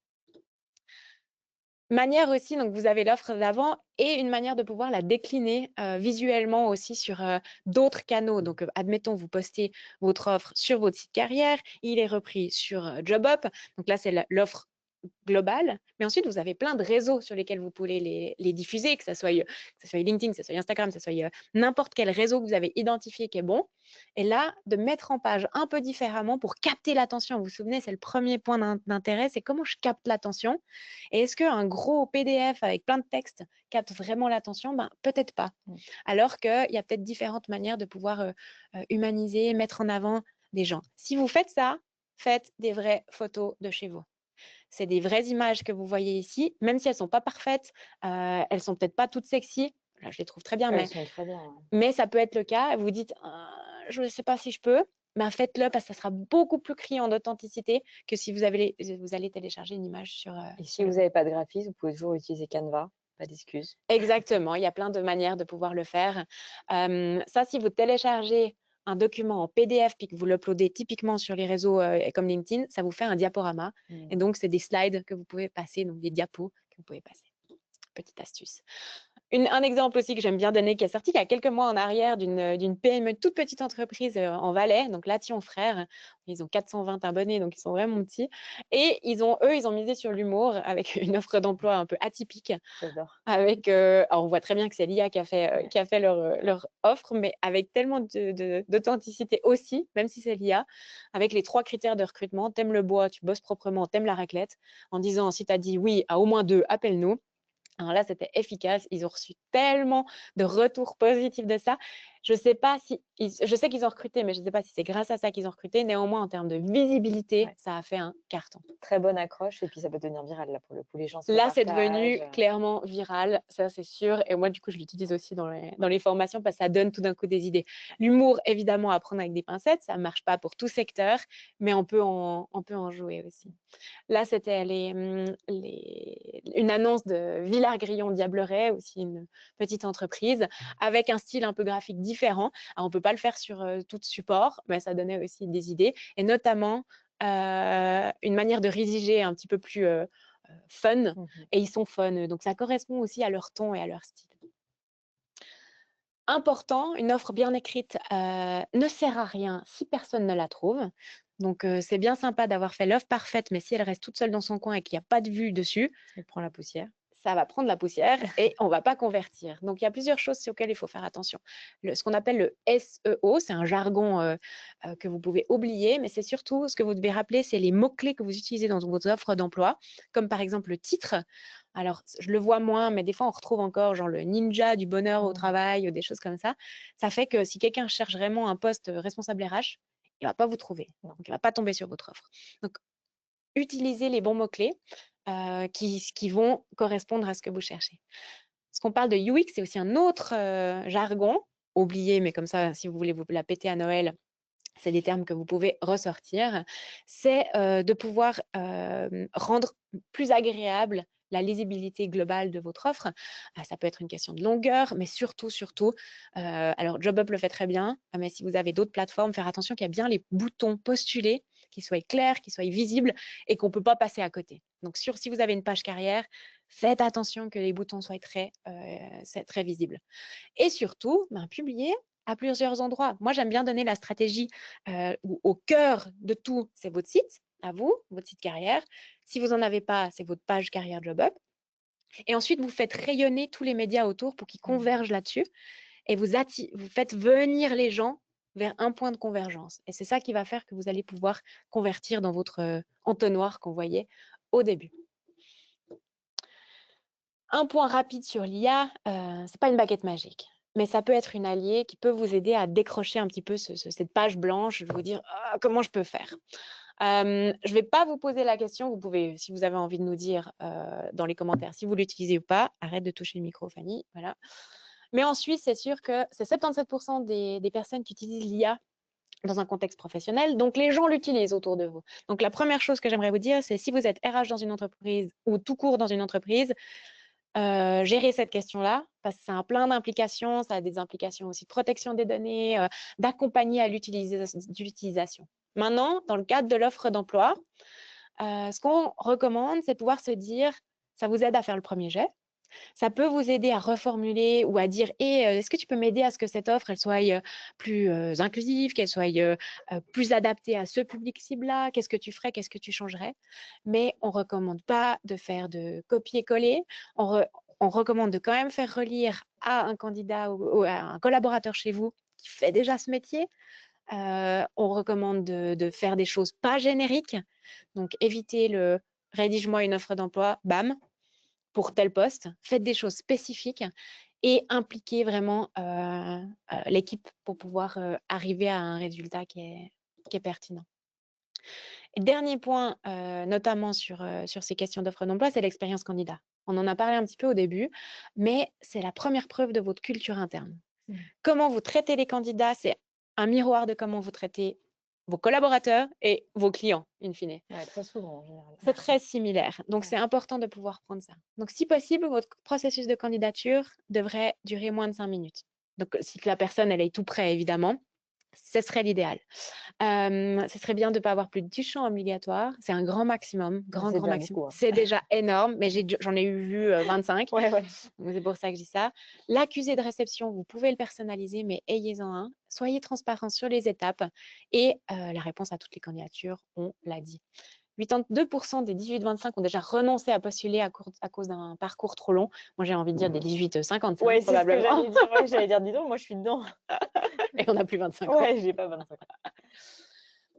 Manière aussi, donc vous avez l'offre d'avant et une manière de pouvoir la décliner visuellement aussi sur d'autres canaux. Donc, admettons, vous postez votre offre sur votre site carrière, il est repris sur JobUp. Donc là, c'est l'offre globale. Mais ensuite, vous avez plein de réseaux sur lesquels vous pouvez les diffuser, que ce soit LinkedIn, que ce soit Instagram, que ce soit n'importe quel réseau que vous avez identifié qui est bon. Et là, de mettre en page un peu différemment pour capter l'attention. Vous vous souvenez, c'est le premier point d'intérêt, c'est comment je capte l'attention. Et est-ce qu'un gros PDF avec plein de textes capte vraiment l'attention? Peut-être pas. Alors qu'il y a peut-être différentes manières de pouvoir humaniser, mettre en avant des gens. Si vous faites ça, faites des vraies photos de chez vous. C'est des vraies images que vous voyez ici, même si elles ne sont pas parfaites, elles ne sont peut-être pas toutes sexy. Là, je les trouve très bien, Elles sont très bien. mais ça peut être le cas. Vous dites, je ne sais pas si je peux. Faites-le parce que ça sera beaucoup plus criant d'authenticité que si vous allez télécharger une image sur. Et si vous n'avez pas de graphisme, vous pouvez toujours utiliser Canva, pas d'excuses. Exactement, il y a plein de manières de pouvoir le faire. Ça, si vous téléchargez un document en PDF puis que vous l'uploadez typiquement sur les réseaux comme LinkedIn, ça vous fait un diaporama. Et donc, c'est des slides que vous pouvez passer, donc des diapos que vous pouvez passer. Petite astuce. Un exemple aussi que j'aime bien donner, qui est sorti il y a quelques mois en arrière d'une PME, toute petite entreprise en Valais, donc Lation Frères. Ils ont 420 abonnés, donc ils sont vraiment petits. Et ils ont misé sur l'humour avec une offre d'emploi un peu atypique. J'adore. Alors on voit très bien que c'est l'IA qui a fait leur offre, mais avec tellement d'authenticité aussi, même si c'est l'IA, avec les 3 critères de recrutement. T'aimes le bois, tu bosses proprement, t'aimes la raclette. En disant, si tu as dit oui à au moins 2, appelle-nous. Alors là, c'était efficace. Ils ont reçu tellement de retours positifs de ça. Je sais qu'ils ont recruté, mais je ne sais pas si c'est grâce à ça qu'ils ont recruté. Néanmoins, en termes de visibilité, ça a fait un carton. Très bonne accroche et puis ça peut devenir viral là pour le coup. Les gens se Là, c'est devenu partagent. clairement viral, ça c'est sûr. Et moi, du coup, je l'utilise aussi dans les formations parce que ça donne tout d'un coup des idées. L'humour, évidemment, à prendre avec des pincettes, ça ne marche pas pour tout secteur, mais on peut en jouer aussi. Là, c'était une annonce de Villard-Grillon-Diableret, aussi une petite entreprise, avec un style un peu graphique différent. Alors, on ne peut pas le faire sur tout support, mais ça donnait aussi des idées, et notamment une manière de rédiger un petit peu plus fun, et ils sont fun, donc ça correspond aussi à leur ton et à leur style. Important, une offre bien écrite ne sert à rien si personne ne la trouve. Donc, c'est bien sympa d'avoir fait l'offre parfaite, mais si elle reste toute seule dans son coin et qu'il n'y a pas de vue dessus, Elle prend la poussière. ça va prendre la poussière et on ne va pas convertir. Donc, il y a plusieurs choses auxquelles il faut faire attention. Ce qu'on appelle le SEO, c'est un jargon que vous pouvez oublier, mais c'est surtout ce que vous devez rappeler, c'est les mots-clés que vous utilisez dans vos offres d'emploi, comme par exemple le titre. Alors, je le vois moins, mais des fois, on retrouve encore genre le ninja du bonheur au travail ou des choses comme ça. Ça fait que si quelqu'un cherche vraiment un poste responsable RH, il ne va pas vous trouver. Donc, il ne va pas tomber sur votre offre. Donc, utilisez les bons mots-clés qui vont correspondre à ce que vous cherchez. Ce qu'on parle de UX, c'est aussi un autre jargon, oublié, mais comme ça, si vous voulez vous la péter à Noël, c'est des termes que vous pouvez ressortir. C'est de pouvoir rendre plus agréable la lisibilité globale de votre offre. Ça peut être une question de longueur, mais surtout, alors JobUp le fait très bien, mais si vous avez d'autres plateformes, faire attention qu'il y a bien les boutons postulés, qu'ils soient clairs, qu'ils soient visibles et qu'on ne peut pas passer à côté. Donc, si vous avez une page carrière, faites attention que les boutons soient très visibles. Et surtout, publiez à plusieurs endroits. Moi, j'aime bien donner la stratégie où au cœur de tout, c'est votre site, à vous, votre site carrière. Si vous n'en avez pas, c'est votre page carrière JobUp. Et ensuite, vous faites rayonner tous les médias autour pour qu'ils convergent là-dessus. Et vous faites venir les gens vers un point de convergence. Et c'est ça qui va faire que vous allez pouvoir convertir dans votre entonnoir qu'on voyait au début. Un point rapide sur l'IA, ce n'est pas une baguette magique, mais ça peut être une alliée qui peut vous aider à décrocher un petit peu cette page blanche, de vous dire comment je peux faire. Je ne vais pas vous poser la question, vous pouvez, si vous avez envie de nous dire dans les commentaires si vous l'utilisez ou pas, arrête de toucher le micro, Fanny, voilà. Mais en Suisse, c'est sûr que c'est 77% des personnes qui utilisent l'IA dans un contexte professionnel, donc les gens l'utilisent autour de vous. Donc la première chose que j'aimerais vous dire, c'est si vous êtes RH dans une entreprise ou tout court dans une entreprise, gérer cette question-là, parce que ça a plein d'implications, ça a des implications aussi de protection des données, d'accompagner à l'utilisation. Maintenant, dans le cadre de l'offre d'emploi, ce qu'on recommande, c'est de pouvoir se dire, ça vous aide à faire le premier jet, ça peut vous aider à reformuler ou à dire est-ce que tu peux m'aider à ce que cette offre elle soit plus inclusive, qu'elle soit plus adaptée à ce public cible-là, qu'est-ce que tu ferais, qu'est-ce que tu changerais, mais on ne recommande pas de faire de copier-coller, on recommande de quand même faire relire à un candidat ou à un collaborateur chez vous qui fait déjà ce métier. On recommande de faire des choses pas génériques, donc évitez le rédige-moi une offre d'emploi, bam, pour tel poste, faites des choses spécifiques et impliquez vraiment l'équipe pour pouvoir arriver à un résultat qui est pertinent. Et dernier point, notamment sur ces questions d'offres d'emploi, c'est l'expérience candidat. On en a parlé un petit peu au début, mais c'est la première preuve de votre culture interne. Comment vous traitez les candidats, c'est un miroir de comment vous traitez vos collaborateurs et vos clients, in fine. Ouais, très souvent, en général. C'est très similaire. Donc, c'est important de pouvoir prendre ça. Donc, si possible, votre processus de candidature devrait durer moins de 5 minutes. Donc, si la personne, elle est tout près, évidemment, ce serait l'idéal. Ce serait bien de ne pas avoir plus de 10 champs obligatoires. C'est un grand maximum. Grand maximum. Beaucoup, hein. C'est déjà énorme, mais j'en ai vu 25. Ouais. Donc, c'est pour ça que je dis ça. L'accusé de réception, vous pouvez le personnaliser, mais ayez-en un. Soyez transparent sur les étapes. Et la réponse à toutes les candidatures, on l'a dit. 82% des 18-25 ont déjà renoncé à postuler à cause d'un parcours trop long. Moi, j'ai envie de dire des 18-55, Ouais, c'est ce que probablement. j'allais dire, dis donc, moi je suis dedans. Et on n'a plus 25 ans. Ouais, j'ai pas 25 ans.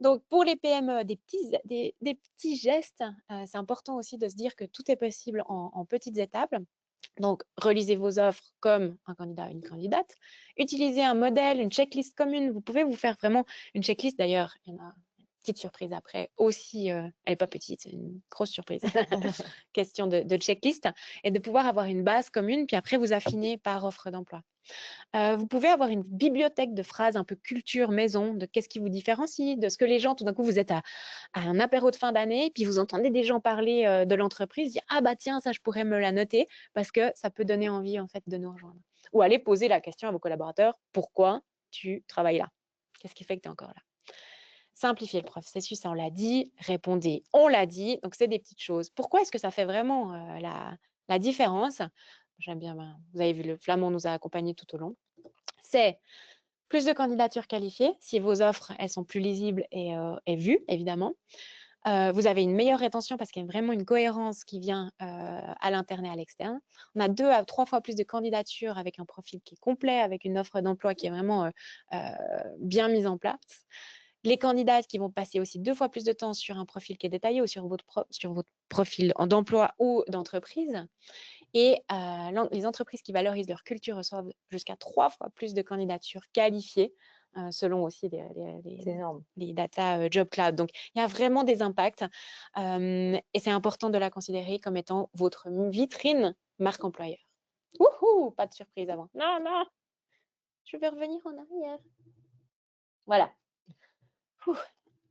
Donc, pour les PME, des petits gestes, c'est important aussi de se dire que tout est possible en petites étapes. Donc, relisez vos offres comme un candidat ou une candidate. Utilisez un modèle, une checklist commune. Vous pouvez vous faire vraiment une checklist. D'ailleurs, il y en a une petite surprise après aussi. Elle n'est pas petite, c'est une grosse surprise. Question de checklist. Et de pouvoir avoir une base commune, puis après, vous affinez par offre d'emploi. Vous pouvez avoir une bibliothèque de phrases un peu culture maison, de qu'est-ce qui vous différencie, de ce que les gens, tout d'un coup, vous êtes à un apéro de fin d'année, puis vous entendez des gens parler de l'entreprise, dire ah bah tiens, ça je pourrais me la noter, parce que ça peut donner envie en fait de nous rejoindre. Ou aller poser la question à vos collaborateurs, pourquoi tu travailles là? Qu'est-ce qui fait que tu es encore là? Simplifier le processus, ça on l'a dit, répondez, on l'a dit, donc c'est des petites choses. Pourquoi est-ce que ça fait vraiment la différence? J'aime bien, vous avez vu, le Flamand nous a accompagnés tout au long. C'est plus de candidatures qualifiées, si vos offres elles sont plus lisibles et vues, évidemment. Vous avez une meilleure rétention parce qu'il y a vraiment une cohérence qui vient à l'interne et à l'externe. On a 2 à 3 fois plus de candidatures avec un profil qui est complet, avec une offre d'emploi qui est vraiment bien mise en place. Les candidates qui vont passer aussi 2 fois plus de temps sur un profil qui est détaillé ou sur votre profil d'emploi ou d'entreprise. Et les entreprises qui valorisent leur culture reçoivent jusqu'à 3 fois plus de candidatures qualifiées, selon aussi C'est énorme. les data Job Cloud. Donc, il y a vraiment des impacts et c'est important de la considérer comme étant votre vitrine marque employeur. Wouhou, pas de surprise avant. Non, non, je vais revenir en arrière. Voilà.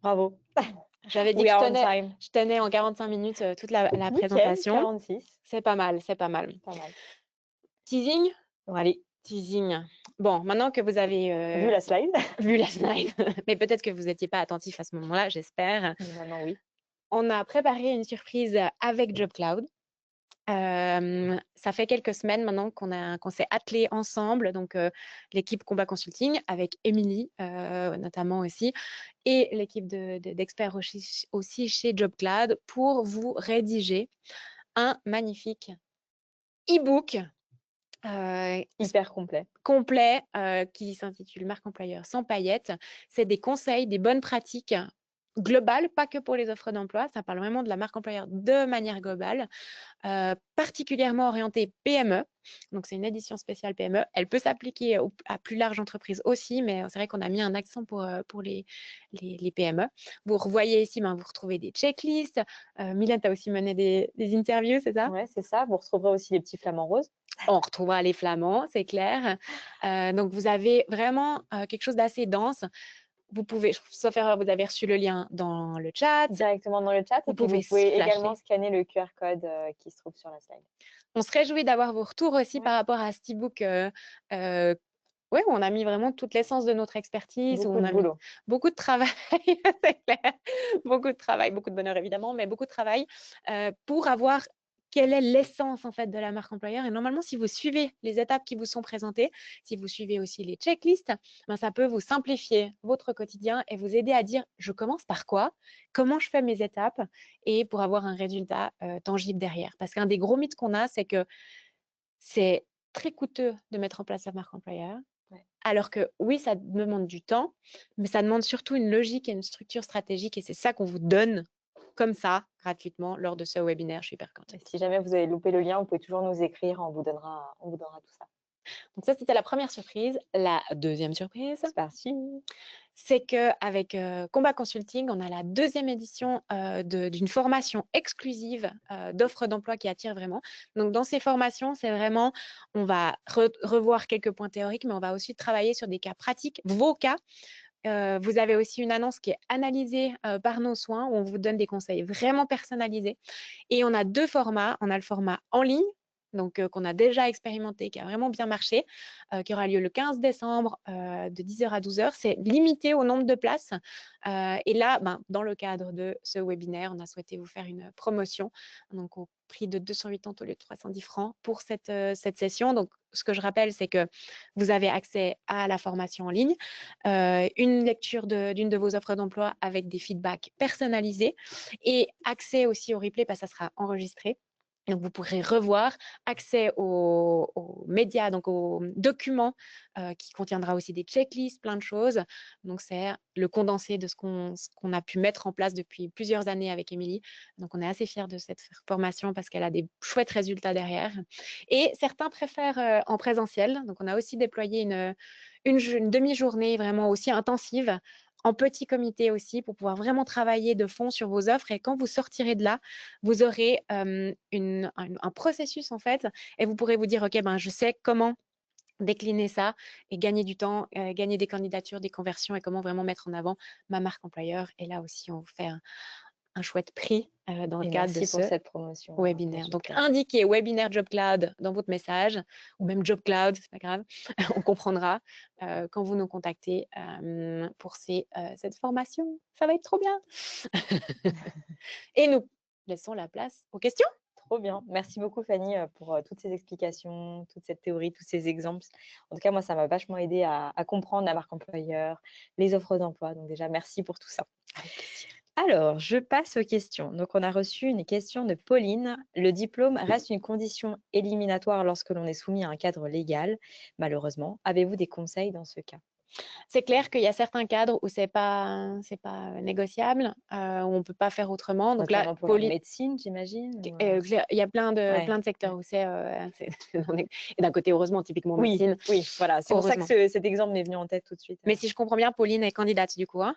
Bravo. J'avais dit We que are on time. je tenais en 45 minutes toute la Nickel, présentation. 46. C'est pas mal, c'est pas mal. Pas mal. Teasing? Bon, allez, Teasing. Bon, maintenant que vous avez vu la slide. vu la slide, mais peut-être que vous n'étiez pas attentif à ce moment-là, j'espère. Mais maintenant, oui. On a préparé une surprise avec Job Cloud. Ça fait quelques semaines maintenant qu'on s'est attelé ensemble, donc l'équipe Combat Consulting avec Émilie notamment aussi, et l'équipe d'experts aussi chez Job Cloud pour vous rédiger un magnifique e-book Hyper complet. complet qui s'intitule Marque employeur sans paillettes. C'est des conseils, des bonnes pratiques globales, pas que pour les offres d'emploi. Ça parle vraiment de la marque employeur de manière globale, particulièrement orientée PME. Donc, c'est une édition spéciale PME. Elle peut s'appliquer à plus large entreprise aussi, mais c'est vrai qu'on a mis un accent pour les PME. Vous revoyez ici, vous retrouvez des checklists. Mylène, tu as aussi mené des interviews, c'est ça? Ouais, c'est ça. Vous retrouverez aussi les petits flamants roses. On retrouvera les flamands, c'est clair. Donc, vous avez vraiment quelque chose d'assez dense. Vous pouvez, sauf erreur, vous avez reçu le lien dans le chat. Directement dans le chat. Vous Et puis, vous pouvez pouvez flasher. également scanner le QR code qui se trouve sur la slide. On se réjouit d'avoir vos retours aussi Ouais. par rapport à cet e-book. Ouais, où on a mis vraiment toute l'essence de notre expertise, où Beaucoup on de a mis boulot. beaucoup de travail, c'est clair, beaucoup de travail, beaucoup de bonheur évidemment, mais beaucoup de travail pour avoir quelle est l'essence en fait de la marque employeur. Et normalement, si vous suivez les étapes qui vous sont présentées, si vous suivez aussi les checklists, ça peut vous simplifier votre quotidien et vous aider à dire je commence par quoi, comment je fais mes étapes et pour avoir un résultat tangible derrière. Parce qu'un des gros mythes qu'on a, c'est que c'est très coûteux de mettre en place la marque employeur. Ouais. Alors que oui, ça demande du temps, mais ça demande surtout une logique et une structure stratégique et c'est ça qu'on vous donne comme ça, gratuitement, lors de ce webinaire. Je suis hyper contente. Et si jamais vous avez loupé le lien, vous pouvez toujours nous écrire, on vous donnera tout ça. Donc ça, c'était la première surprise. La deuxième surprise, C'est parti. c'est qu'avec Combat Consulting, on a la deuxième édition d'une formation exclusive d'offres d'emploi qui attire vraiment. Donc, dans ces formations, c'est vraiment, on va revoir quelques points théoriques, mais on va aussi travailler sur des cas pratiques, vos cas. Vous avez aussi une annonce qui est analysée par nos soins, où on vous donne des conseils vraiment personnalisés. Et on a 2 formats. On a le format en ligne, donc qu'on a déjà expérimenté, qui a vraiment bien marché, qui aura lieu le 15 décembre de 10h à 12h. C'est limité au nombre de places. Et là, dans le cadre de ce webinaire, on a souhaité vous faire une promotion, donc au prix de 280 au lieu de 310 francs pour cette session. Donc, ce que je rappelle, c'est que vous avez accès à la formation en ligne, une lecture d'une de vos offres d'emploi avec des feedbacks personnalisés et accès aussi au replay parce que ça sera enregistré. Donc, vous pourrez revoir, accès aux médias, donc aux documents qui contiendra aussi des checklists, plein de choses. Donc, c'est le condensé de ce qu'on a pu mettre en place depuis plusieurs années avec Émilie. Donc, on est assez fiers de cette formation parce qu'elle a des chouettes résultats derrière. Et certains préfèrent en présentiel. Donc, on a aussi déployé une demi-journée vraiment aussi intensive en petit comité aussi pour pouvoir vraiment travailler de fond sur vos offres. Et quand vous sortirez de là, vous aurez un processus en fait et vous pourrez vous dire, OK, je sais comment décliner ça et gagner du temps, gagner des candidatures, des conversions et comment vraiment mettre en avant ma marque employeur. Et là aussi, on vous fait un chouette prix dans le cadre de merci pour ce cette promotion. webinaire. Donc, indiquez webinaire Job Cloud dans votre message ou même Job Cloud, c'est pas grave, on comprendra quand vous nous contactez pour cette formation. Ça va être trop bien. Et nous laissons la place aux questions. Trop bien. Merci beaucoup, Fanny, pour toutes ces explications, toute cette théorie, tous ces exemples. En tout cas, moi, ça m'a vachement aidé à comprendre la marque employeur, les offres d'emploi. Donc déjà, merci pour tout ça. Avec plaisir. Alors, je passe aux questions. Donc, on a reçu une question de Pauline. Le diplôme reste une condition éliminatoire lorsque l'on est soumis à un cadre légal, malheureusement. Avez-vous des conseils dans ce cas? C'est clair qu'il y a certains cadres où c'est pas négociable, où on ne peut pas faire autrement. Donc là, Notamment pour la Pauline, médecine, j'imagine? il y a Ouais. plein de secteurs où c'est non nég et d'un côté, heureusement, typiquement Oui, médecine, oui, voilà. C'est pour ça que heureusement. cet exemple m'est venu en tête tout de suite. Mais si je comprends bien, Pauline est candidate du coup, hein?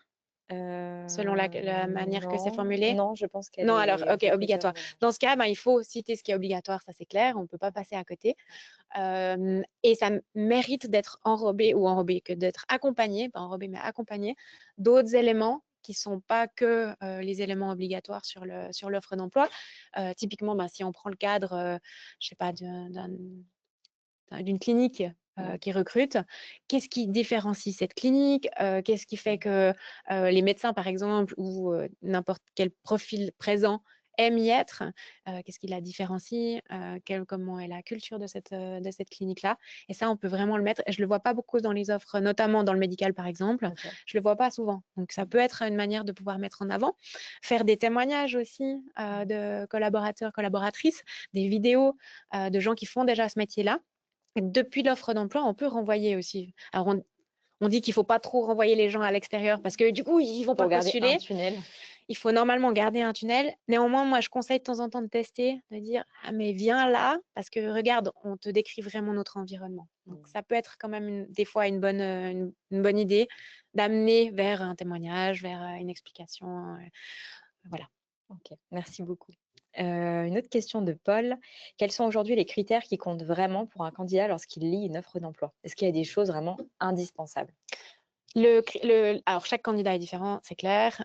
Selon la manière que c'est Non, formulé? non, je pense qu'elle Non, alors, est OK, recruteur. obligatoire. Dans ce cas, ben, il faut citer ce qui est obligatoire, ça c'est clair, on ne peut pas passer à côté. Et ça mérite d'être enrobé ou enrobé, que d'être accompagné, pas enrobé, mais accompagné d'autres éléments qui ne sont pas que les éléments obligatoires sur l'offre d'emploi. Typiquement, ben, si on prend le cadre, je sais pas, d'une clinique qui recrute, qu'est-ce qui différencie cette clinique? Qu'est-ce qui fait que les médecins, par exemple, ou n'importe quel profil présent aime y être? Qu'est-ce qui la différencie? Comment est la culture de cette clinique-là? Et ça, on peut vraiment le mettre. Et je ne le vois pas beaucoup dans les offres, notamment dans le médical, par exemple. OK. Je ne le vois pas souvent. Donc, ça peut être une manière de pouvoir mettre en avant. Faire des témoignages aussi de collaborateurs, collaboratrices, des vidéos de gens qui font déjà ce métier-là. Depuis l'offre d'emploi, on peut renvoyer aussi. Alors, on dit qu'il ne faut pas trop renvoyer les gens à l'extérieur parce que du coup, ils ne vont Pour pas garder un postuler. tunnel. Il faut normalement garder un tunnel. Néanmoins, moi, je conseille de temps en temps de tester, de dire ah, mais viens là parce que regarde, on te décrit vraiment notre environnement. Donc, ça peut être quand même des fois une bonne idée d'amener vers un témoignage, vers une explication. Voilà. OK, merci beaucoup. Une autre question de Paul. Quels sont aujourd'hui les critères qui comptent vraiment pour un candidat lorsqu'il lit une offre d'emploi? Est-ce qu'il y a des choses vraiment indispensables? Alors, chaque candidat est différent, c'est clair.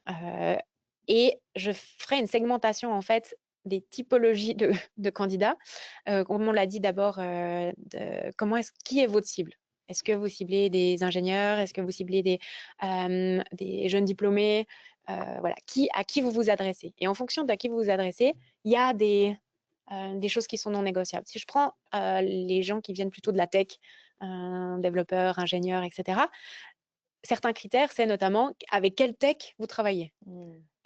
Et je ferai une segmentation, en fait, des typologies de candidats. Comme on l'a dit d'abord, qui est votre cible? Est-ce que vous ciblez des ingénieurs? Est-ce que vous ciblez des jeunes diplômés? Voilà, à qui vous vous adressez? Et en fonction de qui vous vous adressez, il y a des choses qui sont non négociables. Si je prends les gens qui viennent plutôt de la tech, développeurs, ingénieurs, etc., certains critères, c'est notamment avec quelle tech vous travaillez.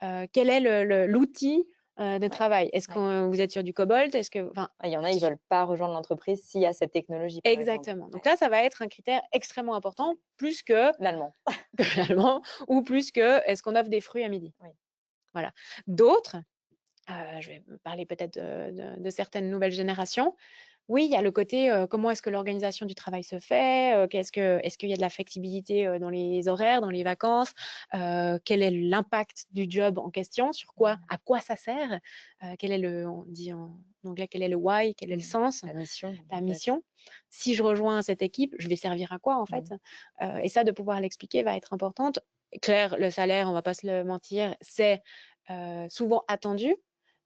Quel est l'outil de travail? Est-ce que vous êtes sur du Cobol? Enfin, Il y en a, ils veulent pas rejoindre l'entreprise s'il y a cette technologie, par exemple. exactement. Donc là, ça va être un critère extrêmement important, plus que L'allemand. l'allemand, ou plus que est-ce qu'on offre des fruits à midi? Oui. Voilà. D'autres, je vais parler peut-être de certaines nouvelles générations. Oui, il y a le côté, comment est-ce que l'organisation du travail se fait? Est-ce qu'il y a de la flexibilité, dans les horaires, dans les vacances? Quel est l'impact du job en question? À quoi ça sert? On dit en anglais, quel est le why? Quel est le sens? La mission, La en fait. mission. Si je rejoins cette équipe, je vais servir à quoi, en fait? Et ça, de pouvoir l'expliquer va être importante. Claire, le salaire, on va pas se le mentir, c'est, souvent attendu.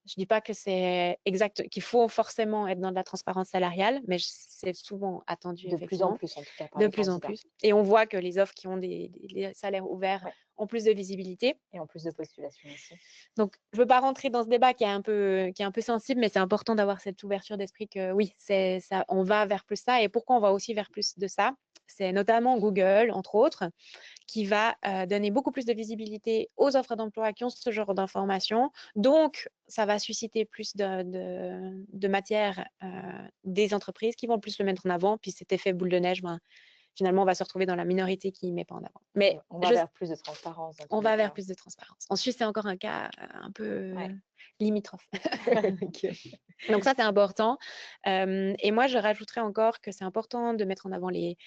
Je dis pas que c'est exact, qu'il faut forcément être dans de la transparence salariale, mais c'est souvent attendu De plus en effectivement, plus, en tout cas, par de les plus en candidats. plus. Et on voit que les offres qui ont des salaires ouverts Ouais. ont plus de visibilité. Et en plus de postulation aussi. Donc, je ne veux pas rentrer dans ce débat qui est un peu sensible, mais c'est important d'avoir cette ouverture d'esprit que oui, c'est ça, on va vers plus ça. Et pourquoi on va aussi vers plus de ça? C'est notamment Google, entre autres, qui va donner beaucoup plus de visibilité aux offres d'emploi qui ont ce genre d'informations. Donc, ça va susciter plus de matière des entreprises qui vont plus le mettre en avant. Puis cet effet boule de neige, ben, finalement, on va se retrouver dans la minorité qui ne met pas en avant. Mais On va vers plus de transparence dans tous on les va vers cas. plus de transparence. En Suisse, c'est encore un cas un peu Ouais. limitrophe. OK. Donc ça, c'est important. Et moi, je rajouterais encore que c'est important de mettre en avant les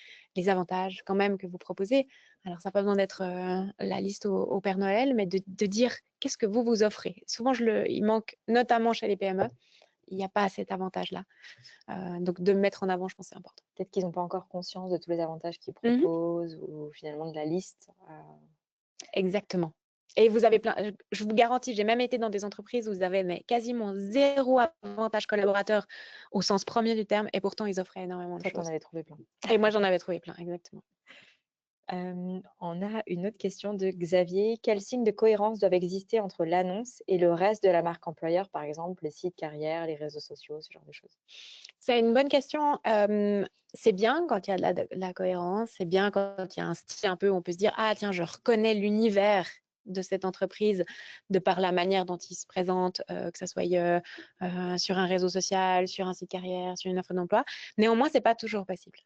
avantages quand même que vous proposez. Alors, ça n'a pas besoin d'être la liste au Père Noël, mais de dire qu'est-ce que vous offrez. Souvent, il manque, notamment chez les PME, il n'y a pas cet avantage-là. Donc, de me mettre en avant, je pense que c'est important. Peut-être qu'ils n'ont pas encore conscience de tous les avantages qu'ils Mhm. proposent ou finalement de la liste. Exactement. Et vous avez plein, je vous garantis, j'ai même été dans des entreprises où vous avez mais quasiment zéro avantage collaborateur au sens premier du terme, et pourtant ils offraient énormément de Toi, tu en choses. avais trouvé plein. Et moi, j'en avais trouvé plein, exactement. On a une autre question de Xavier. Quels signes de cohérence doivent exister entre l'annonce et le reste de la marque employeur, par exemple les sites carrières, les réseaux sociaux, ce genre de choses? C'est une bonne question. C'est bien quand il y a de la cohérence, c'est bien quand il y a un style un peu où on peut se dire, ah tiens, je reconnais l'univers de cette entreprise de par la manière dont ils se présentent, que ce soit sur un réseau social, sur un site carrière, sur une offre d'emploi. Néanmoins, c'est pas toujours possible.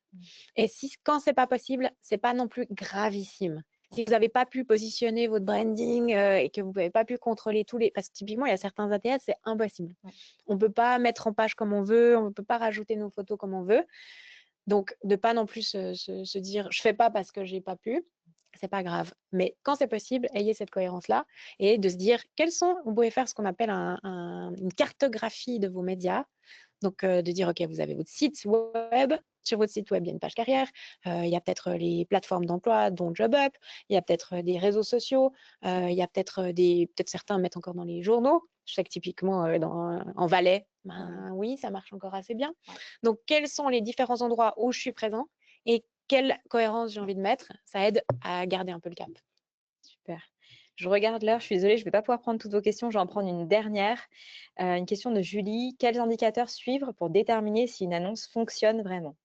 Et quand c'est pas possible, c'est pas non plus gravissime. Si vous n'avez pas pu positionner votre branding et que vous n'avez pas pu contrôler parce que typiquement, il y a certains ATS, c'est impossible. Ouais. On ne peut pas mettre en page comme on veut, on ne peut pas rajouter nos photos comme on veut. Donc, de pas non plus se dire je fais pas parce que j'ai pas pu, c'est pas grave. Mais quand c'est possible, ayez cette cohérence-là et de se dire vous pouvez faire ce qu'on appelle une cartographie de vos médias. Donc, de dire, OK, vous avez votre site web. Sur votre site web, il y a une page carrière. Il y a peut-être les plateformes d'emploi, dont JobUp. Il y a peut-être des réseaux sociaux. Il y a peut-être certains mettent encore dans les journaux. Je sais que typiquement, en Valais, oui, ça marche encore assez bien. Ouais. Donc, quels sont les différents endroits où je suis présent et quelle cohérence j'ai envie de mettre? Ça aide à garder un peu le cap. Super. Je regarde l'heure, je suis désolée, je ne vais pas pouvoir prendre toutes vos questions, je vais en prendre une dernière. Une question de Julie. Quels indicateurs suivre pour déterminer si une annonce fonctionne vraiment?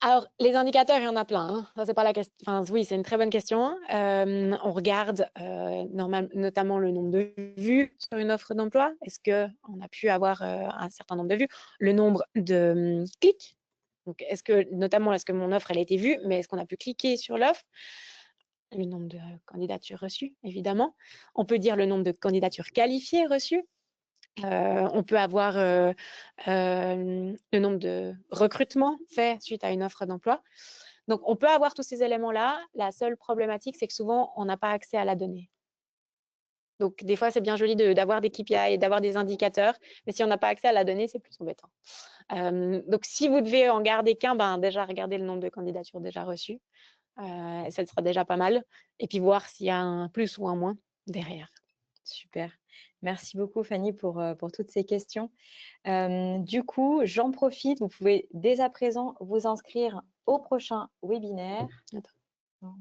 Alors, les indicateurs, il y en a plein. Hein. Ça, c'est pas la question. Enfin, oui, c'est une très bonne question. On regarde notamment le nombre de vues sur une offre d'emploi. Est-ce qu'on a pu avoir un certain nombre de vues? Le nombre de clics. Donc, est-ce que mon offre, elle a été vue, mais est-ce qu'on a pu cliquer sur l'offre? Le nombre de candidatures reçues, évidemment. On peut dire le nombre de candidatures qualifiées reçues. On peut avoir le nombre de recrutements faits suite à une offre d'emploi. Donc, on peut avoir tous ces éléments-là. La seule problématique, c'est que souvent, on n'a pas accès à la donnée. Donc, des fois, c'est bien joli d'avoir des KPI et d'avoir des indicateurs, mais si on n'a pas accès à la donnée, c'est plus embêtant. Donc, si vous devez en garder qu'un, déjà, regardez le nombre de candidatures déjà reçues. Ça sera déjà pas mal. Et puis, voir s'il y a un plus ou un moins derrière. Super. Merci beaucoup, Fanny, pour toutes ces questions. Du coup, j'en profite, vous pouvez dès à présent vous inscrire au prochain webinaire. Attends.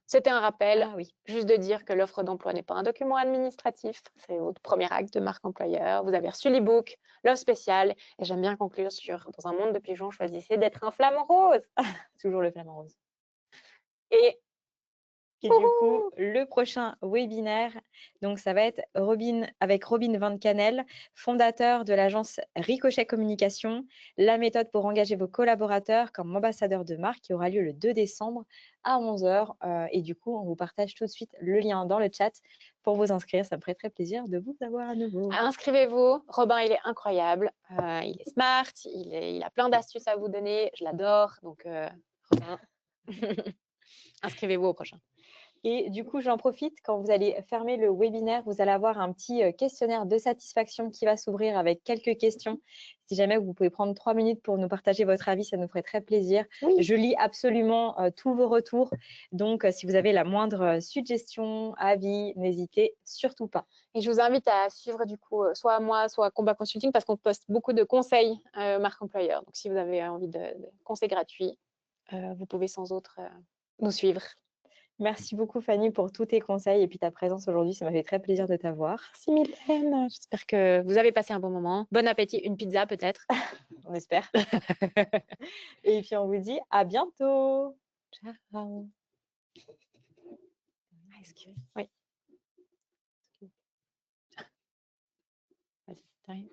C'était un rappel, Ah oui. juste de dire que l'offre d'emploi n'est pas un document administratif, c'est votre premier acte de marque employeur. Vous avez reçu l'e-book, l'offre spéciale, et j'aime bien conclure sur dans un monde de pigeons, choisissez d'être un flamant rose. Toujours le flamant rose. Et Et du coup, le prochain webinaire, donc ça va être avec Robin Van Canel, fondateur de l'agence Ricochet Communication, la méthode pour engager vos collaborateurs comme ambassadeurs de marque qui aura lieu le 2 décembre à 11 h. Et du coup, on vous partage tout de suite le lien dans le chat pour vous inscrire. Ça me ferait très plaisir de vous avoir à nouveau. inscrivez-vous, Robin, il est incroyable, il est smart, il a plein d'astuces à vous donner, je l'adore, donc Robin, inscrivez-vous au prochain. Et du coup, j'en profite, quand vous allez fermer le webinaire, vous allez avoir un petit questionnaire de satisfaction qui va s'ouvrir avec quelques questions. Si jamais vous pouvez prendre 3 minutes pour nous partager votre avis, ça nous ferait très plaisir. Oui. Je lis absolument tous vos retours. Donc, si vous avez la moindre suggestion, avis, n'hésitez surtout pas. Et je vous invite à suivre du coup soit moi, soit Combat Consulting parce qu'on poste beaucoup de conseils marque employeur. Donc, si vous avez envie de conseils gratuits, vous pouvez sans autre nous suivre. Merci beaucoup, Fanny, pour tous tes conseils et puis ta présence aujourd'hui. Ça m'a fait très plaisir de t'avoir. Merci Mylène. J'espère que vous avez passé un bon moment. Bon appétit, une pizza peut-être. On espère. Et puis, on vous dit à bientôt. Ciao. Oui. Vas-y, t'arrives.